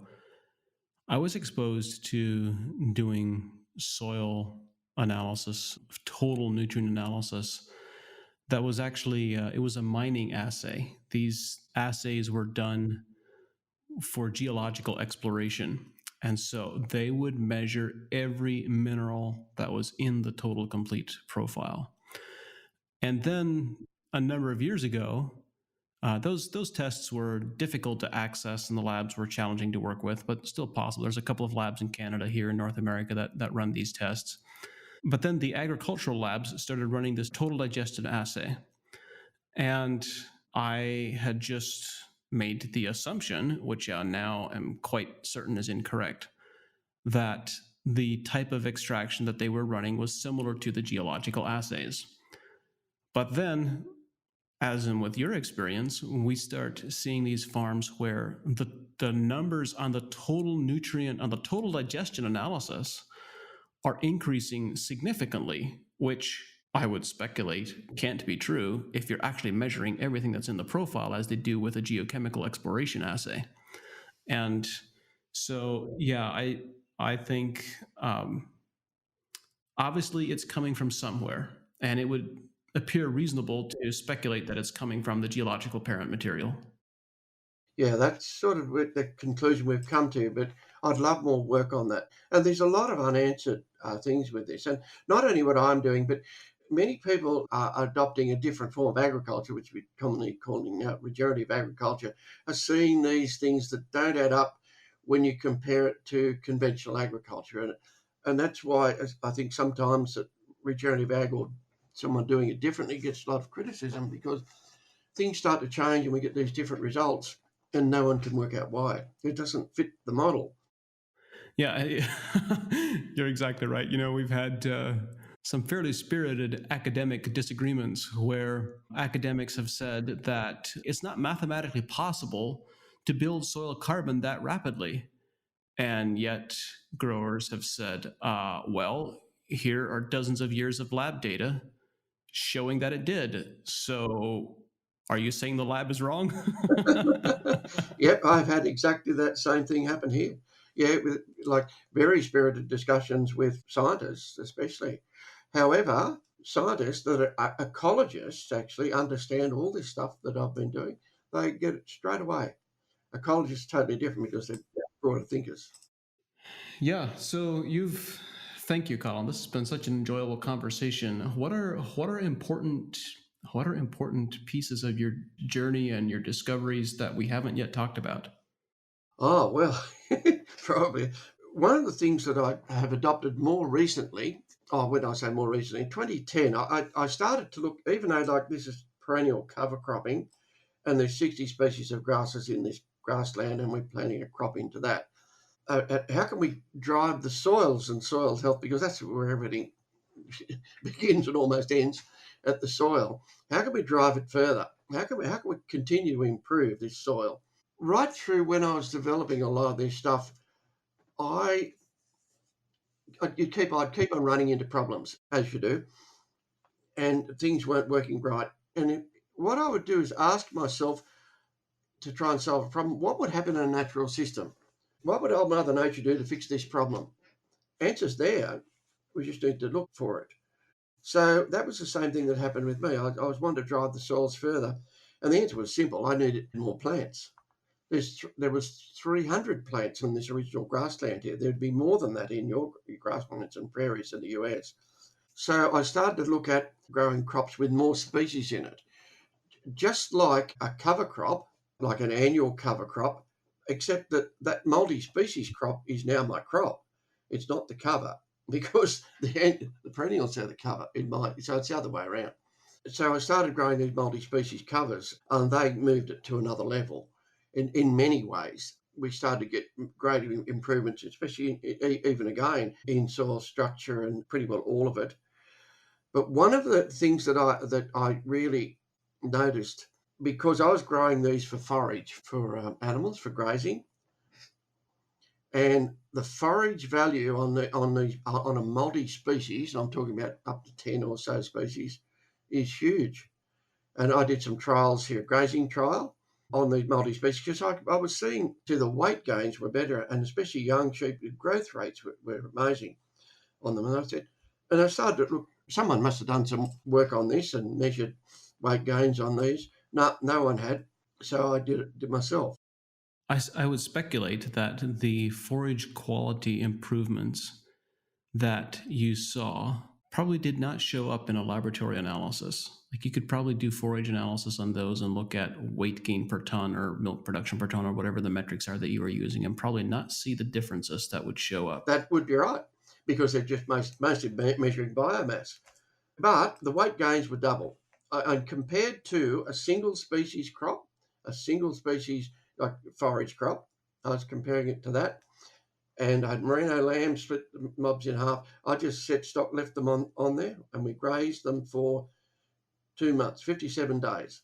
I was exposed to doing soil analysis, total nutrient analysis. That was actually, it was a mining assay. These assays were done for geological exploration. And so they would measure every mineral that was in the total complete profile. And then a number of years ago, those tests were difficult to access, and the labs were challenging to work with, but still possible. There's a couple of labs in Canada, here in North America, that run these tests. But then the agricultural labs started running this total digestion assay, and I had just made the assumption, which I now am quite certain is incorrect, that the type of extraction that they were running was similar to the geological assays. But then, as in with your experience, we start seeing these farms where the numbers on the total nutrient, on the total digestion analysis are increasing significantly, which I would speculate can't be true if you're actually measuring everything that's in the profile as they do with a geochemical exploration assay. And so, yeah, I think obviously it's coming from somewhere, and it would appear reasonable to speculate that it's coming from the geological parent material. Yeah, that's sort of the conclusion we've come to, but I'd love more work on that. And there's a lot of unanswered things with this. And not only what I'm doing, but many people are adopting a different form of agriculture, which we're commonly calling now regenerative agriculture, are seeing these things that don't add up when you compare it to conventional agriculture. And that's why I think sometimes that regenerative ag or someone doing it differently gets a lot of criticism, because things start to change and we get these different results and no one can work out why. It doesn't fit the model. Yeah, you're exactly right. We've had some fairly spirited academic disagreements where academics have said that it's not mathematically possible to build soil carbon that rapidly. And yet, growers have said, well, here are dozens of years of lab data showing that it did. So, are you saying the lab is wrong? Yep, I've had exactly that same thing happen here. Yeah, with like very spirited discussions with scientists, especially. However, scientists that are ecologists actually understand all this stuff that I've been doing. They get it straight away. Ecologists are totally different because they're broader thinkers. Yeah. So thank you, Colin. This has been such an enjoyable conversation. What are important pieces of your journey and your discoveries that we haven't yet talked about? Oh, well, probably. One of the things that I have adopted more recently, when I say more recently, in 2010, I started to look, even though like this is perennial cover cropping and there's 60 species of grasses in this grassland and we're planting a crop into that. How can we drive the soils and soil health? Because that's where everything begins and almost ends, at the soil. How can we drive it further? How can we continue to improve this soil? Right through when I was developing a lot of this stuff, I I'd keep on running into problems, as you do, and things weren't working right. What I would do is ask myself, to try and solve a problem, what would happen in a natural system? What would old Mother Nature do to fix this problem? Answers there. We just need to look for it. So that was the same thing that happened with me. I was wanting to drive the soils further, and the answer was simple. I needed more plants. There was 300 plants on this original grassland here. There'd be more than that in your grasslands and prairies in the US. So I started to look at growing crops with more species in it, just like a cover crop, like an annual cover crop, except that multi-species crop is now my crop. It's not the cover, because the perennials are the cover so it's the other way around. So I started growing these multi-species covers, and they moved it to another level. In many ways, we started to get great improvements, especially even again in soil structure and pretty well all of it. But one of the things that I really noticed, because I was growing these for forage for animals for grazing, and the forage value on a multi-species, I'm talking about up to 10 or so species, is huge. And I did some trials here, grazing trial, on these multi-species because I was seeing the weight gains were better, and especially young sheep, the growth rates were amazing on them. And I started to look, someone must have done some work on this and measured weight gains on these. No one had, so I did it myself. I would speculate that the forage quality improvements that you saw probably did not show up in a laboratory analysis. Like you could probably do forage analysis on those and look at weight gain per ton or milk production per ton or whatever the metrics are that you were using and probably not see the differences that would show up. That would be right because they're just mostly measuring biomass. But the weight gains were double. And compared to a single species crop, a single species like forage crop, I was comparing it to that. And I had merino lamb, split the mobs in half. I just set stock, left them on there, and we grazed them for 2 months, 57 days.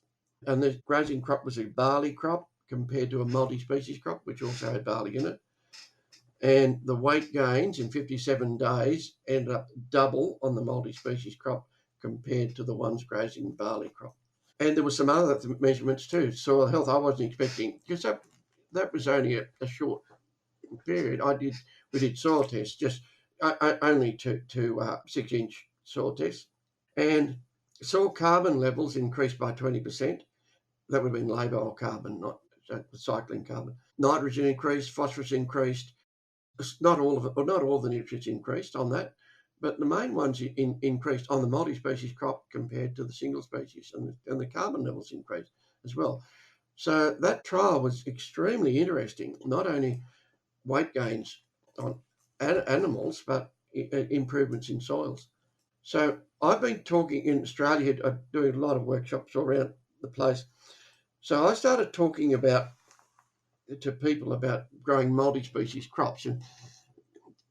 And the grazing crop was a barley crop compared to a multi-species crop, which also had barley in it. And the weight gains in 57 days ended up double on the multi-species crop compared to the ones grazing barley crop. And there were some other measurements too. Soil health, I wasn't expecting, because that was only a short period. We did soil tests, just only to 6-inch soil tests. And soil carbon levels increased by 20%. That would have been labile carbon, not recycling carbon. Nitrogen increased, phosphorus increased. Not all of it, or not all the nutrients increased on that, but the main ones increased on the multi-species crop compared to the single species, and the carbon levels increased as well. So that trial was extremely interesting, not only weight gains on animals, but improvements in soils. So I've been talking in Australia, doing a lot of workshops all around the place. So I started talking to people about growing multi-species crops, and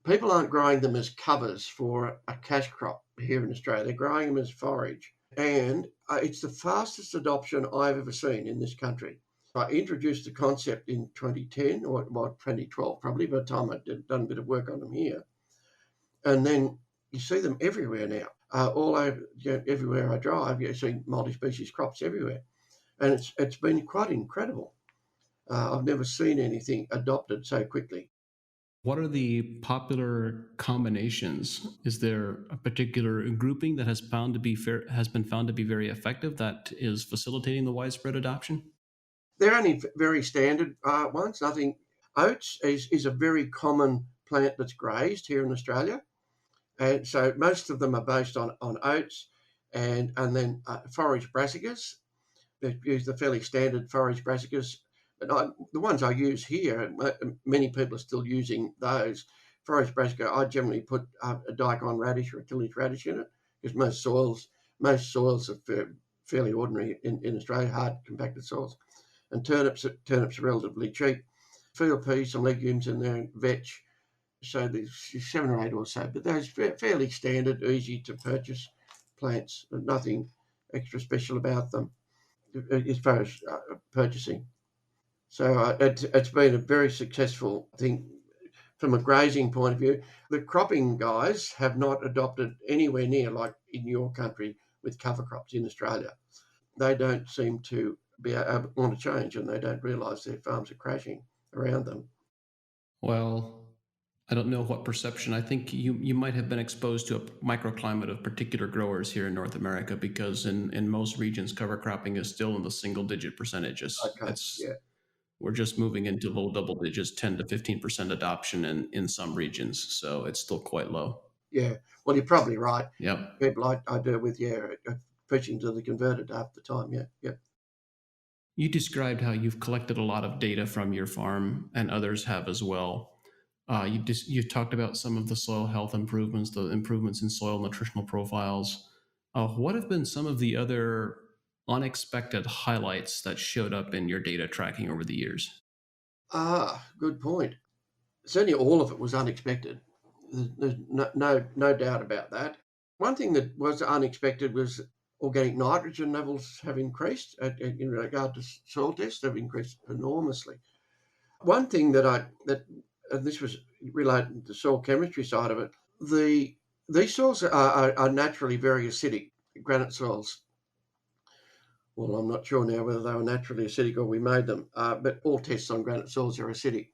people aren't growing them as covers for a cash crop here in Australia. They're growing them as forage, and it's the fastest adoption I've ever seen in this country. I introduced the concept in 2010 or 2012, probably by the time I'd done a bit of work on them here, and then you see them everywhere now. All over, everywhere I drive, you see multi-species crops everywhere, and it's been quite incredible. I've never seen anything adopted so quickly. What are the popular combinations? Is there a particular grouping that has been found to be very effective that is facilitating the widespread adoption? They're only very standard ones. Nothing. Oats is a very common plant that's grazed here in Australia, and so most of them are based on oats, and then forage brassicas. They use the fairly standard forage brassicas. But the ones I use here, many people are still using those. Forage brassica, I generally put a daikon radish or a tillage radish in it because most soils are fairly ordinary in Australia, hard compacted soils. And turnips are relatively cheap. Field peas, some legumes in there, and vetch. So there's 7 or 8 or so, but those fairly standard, easy to purchase plants. Nothing extra special about them as far as purchasing. So it's been a very successful thing from a grazing point of view. The cropping guys have not adopted anywhere near like in your country with cover crops in Australia. They don't seem to be able want to change, and they don't realise their farms are crashing around them. Well, I don't know what perception. I think you might have been exposed to a microclimate of particular growers here in North America because in most regions, cover cropping is still in the single digit percentages. Okay, yeah, We're just moving into low double digits, 10 to 15% adoption in some regions. So it's still quite low. yeah. Well, you're probably right. Yep. People I do with, preaching to the converted half the time. Yeah, yeah. You described how you've collected a lot of data from your farm, and others have as well. You talked about some of the soil health improvements, the improvements in soil nutritional profiles. What have been some of the other unexpected highlights that showed up in your data tracking over the years? Good point. Certainly, all of it was unexpected. There's no doubt about that. One thing that was unexpected was organic nitrogen levels have increased in regard to soil tests. They've increased enormously. One thing and this was related to the soil chemistry side of it, these soils are naturally very acidic, granite soils. Well, I'm not sure now whether they were naturally acidic or we made them, but all tests on granite soils are acidic.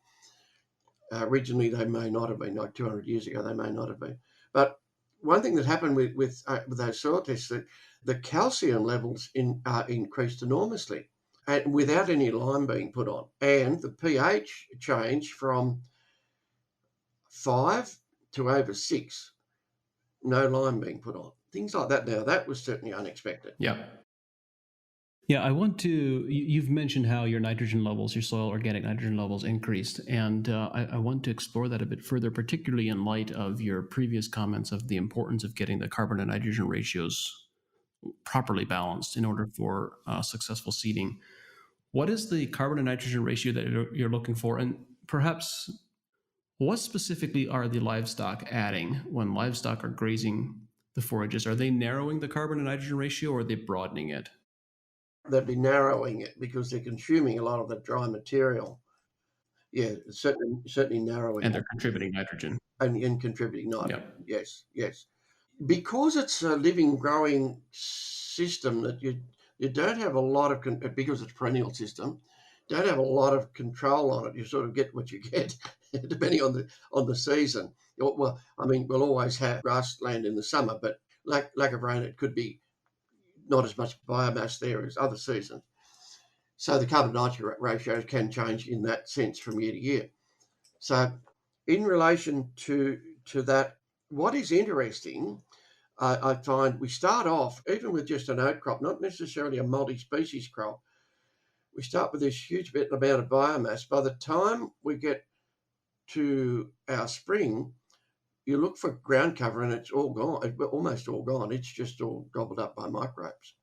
Originally, they may not have been, like 200 years ago, they may not have been. But one thing that happened with those soil tests, that the calcium levels increased enormously, and without any lime being put on. And the pH changed from 5 to over 6, no lime being put on. Things like that. Now, that was certainly unexpected. Yeah. Yeah, I want to. You've mentioned how your nitrogen levels, your soil organic nitrogen levels increased, and I want to explore that a bit further, particularly in light of your previous comments of the importance of getting the carbon to nitrogen ratios properly balanced in order for successful seeding. What is the carbon to nitrogen ratio that you're looking for, and perhaps what specifically are the livestock adding when livestock are grazing the forages? Are they narrowing the carbon to nitrogen ratio, or are they broadening it? They'd be narrowing it because they're consuming a lot of the dry material. Yeah, certainly narrowing And it they're contributing nitrogen. and contributing Yeah. nitrogen. Yes, yes. Because it's a living, growing system that you don't have a lot of because it's a perennial system, don't have a lot of control on it. You sort of get what you get, depending on the season. Well, I mean, we'll always have grassland in the summer, but lack of rain, it could be not as much biomass there as other seasons. So the carbon nitrogen ratios can change in that sense from year to year. So, in relation to that, what is interesting, I find we start off even with just an oat crop, not necessarily a multi-species crop. We start with this huge amount of biomass. By the time we get to our spring, you look for ground cover and it's all gone, almost all gone. It's just all gobbled up by microbes.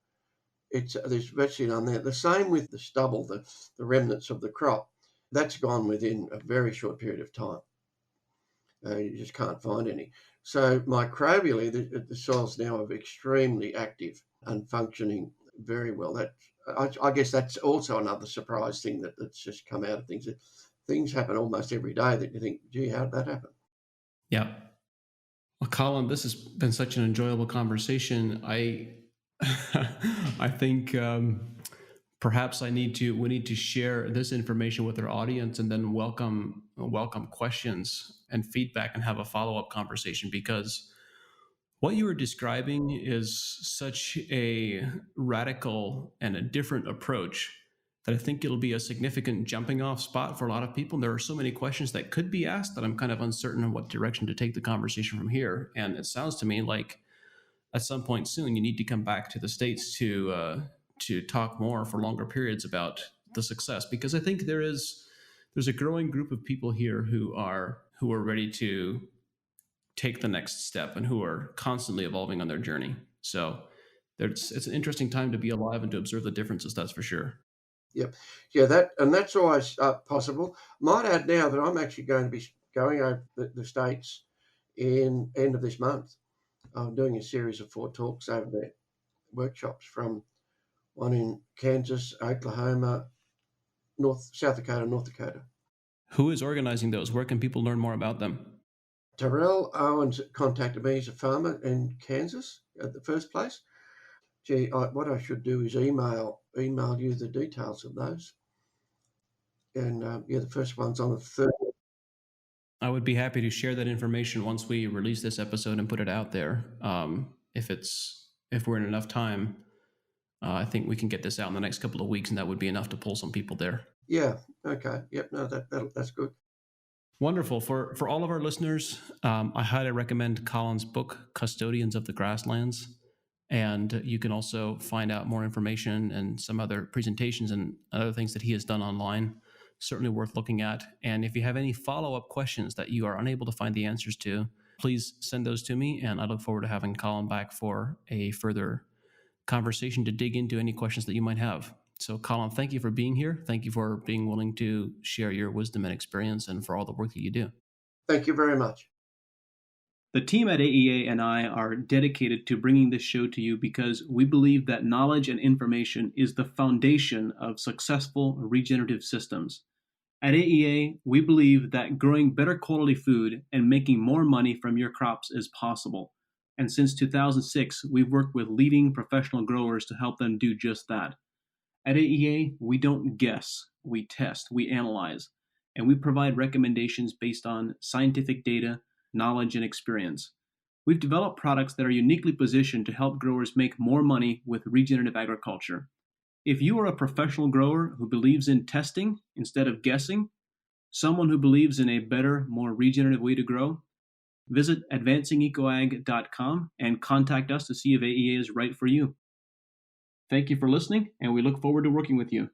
There's virtually none there. The same with the stubble, the remnants of the crop. That's gone within a very short period of time. You just can't find any. So microbially, the soils now are extremely active and functioning very well. That I guess that's also another surprise thing that's just come out of things. Things happen almost every day that you think, gee, how did that happen? Yeah. Well, Colin, this has been such an enjoyable conversation. I think perhaps we need to share this information with our audience, and then welcome questions and feedback, and have a follow-up conversation, because what you were describing is such a radical and a different approach that I think it'll be a significant jumping off spot for a lot of people. And there are so many questions that could be asked that I'm kind of uncertain in what direction to take the conversation from here. And it sounds to me like at some point soon you need to come back to the States to talk more for longer periods about the success, because I think there's a growing group of people here who are ready to take the next step and who are constantly evolving on their journey. So it's an interesting time to be alive and to observe the differences, that's for sure. Yep. Yeah, that's always possible. Might add now that I'm actually going to be going over the States in end of this month. I'm doing a series of 4 talks over there, workshops, from one in Kansas, Oklahoma, South Dakota, North Dakota. Who is organizing those? Where can people learn more about them? Terrell Owens contacted me. He's a farmer in Kansas at the first place. Gee, what I should do is email you the details of those. And the first one's on the 3rd. I would be happy to share that information once we release this episode and put it out there. If we're in enough time, I think we can get this out in the next couple of weeks, and that would be enough to pull some people there. Yeah. Okay. Yep. No, that's good. Wonderful. For all of our listeners, I highly recommend Colin's book, Custodians of the Grasslands. And you can also find out more information and some other presentations and other things that he has done online. Certainly worth looking at. And if you have any follow-up questions that you are unable to find the answers to, please send those to me. And I look forward to having Colin back for a further conversation to dig into any questions that you might have. So, Colin, thank you for being here. Thank you for being willing to share your wisdom and experience, and for all the work that you do. Thank you very much. The team at AEA and I are dedicated to bringing this show to you because we believe that knowledge and information is the foundation of successful regenerative systems. At AEA, we believe that growing better quality food and making more money from your crops is possible. And since 2006, we've worked with leading professional growers to help them do just that. At AEA, we don't guess, we test, we analyze, and we provide recommendations based on scientific data, knowledge, and experience. We've developed products that are uniquely positioned to help growers make more money with regenerative agriculture. If you are a professional grower who believes in testing instead of guessing, someone who believes in a better, more regenerative way to grow, visit advancingecoag.com and contact us to see if AEA is right for you. Thank you for listening, and we look forward to working with you.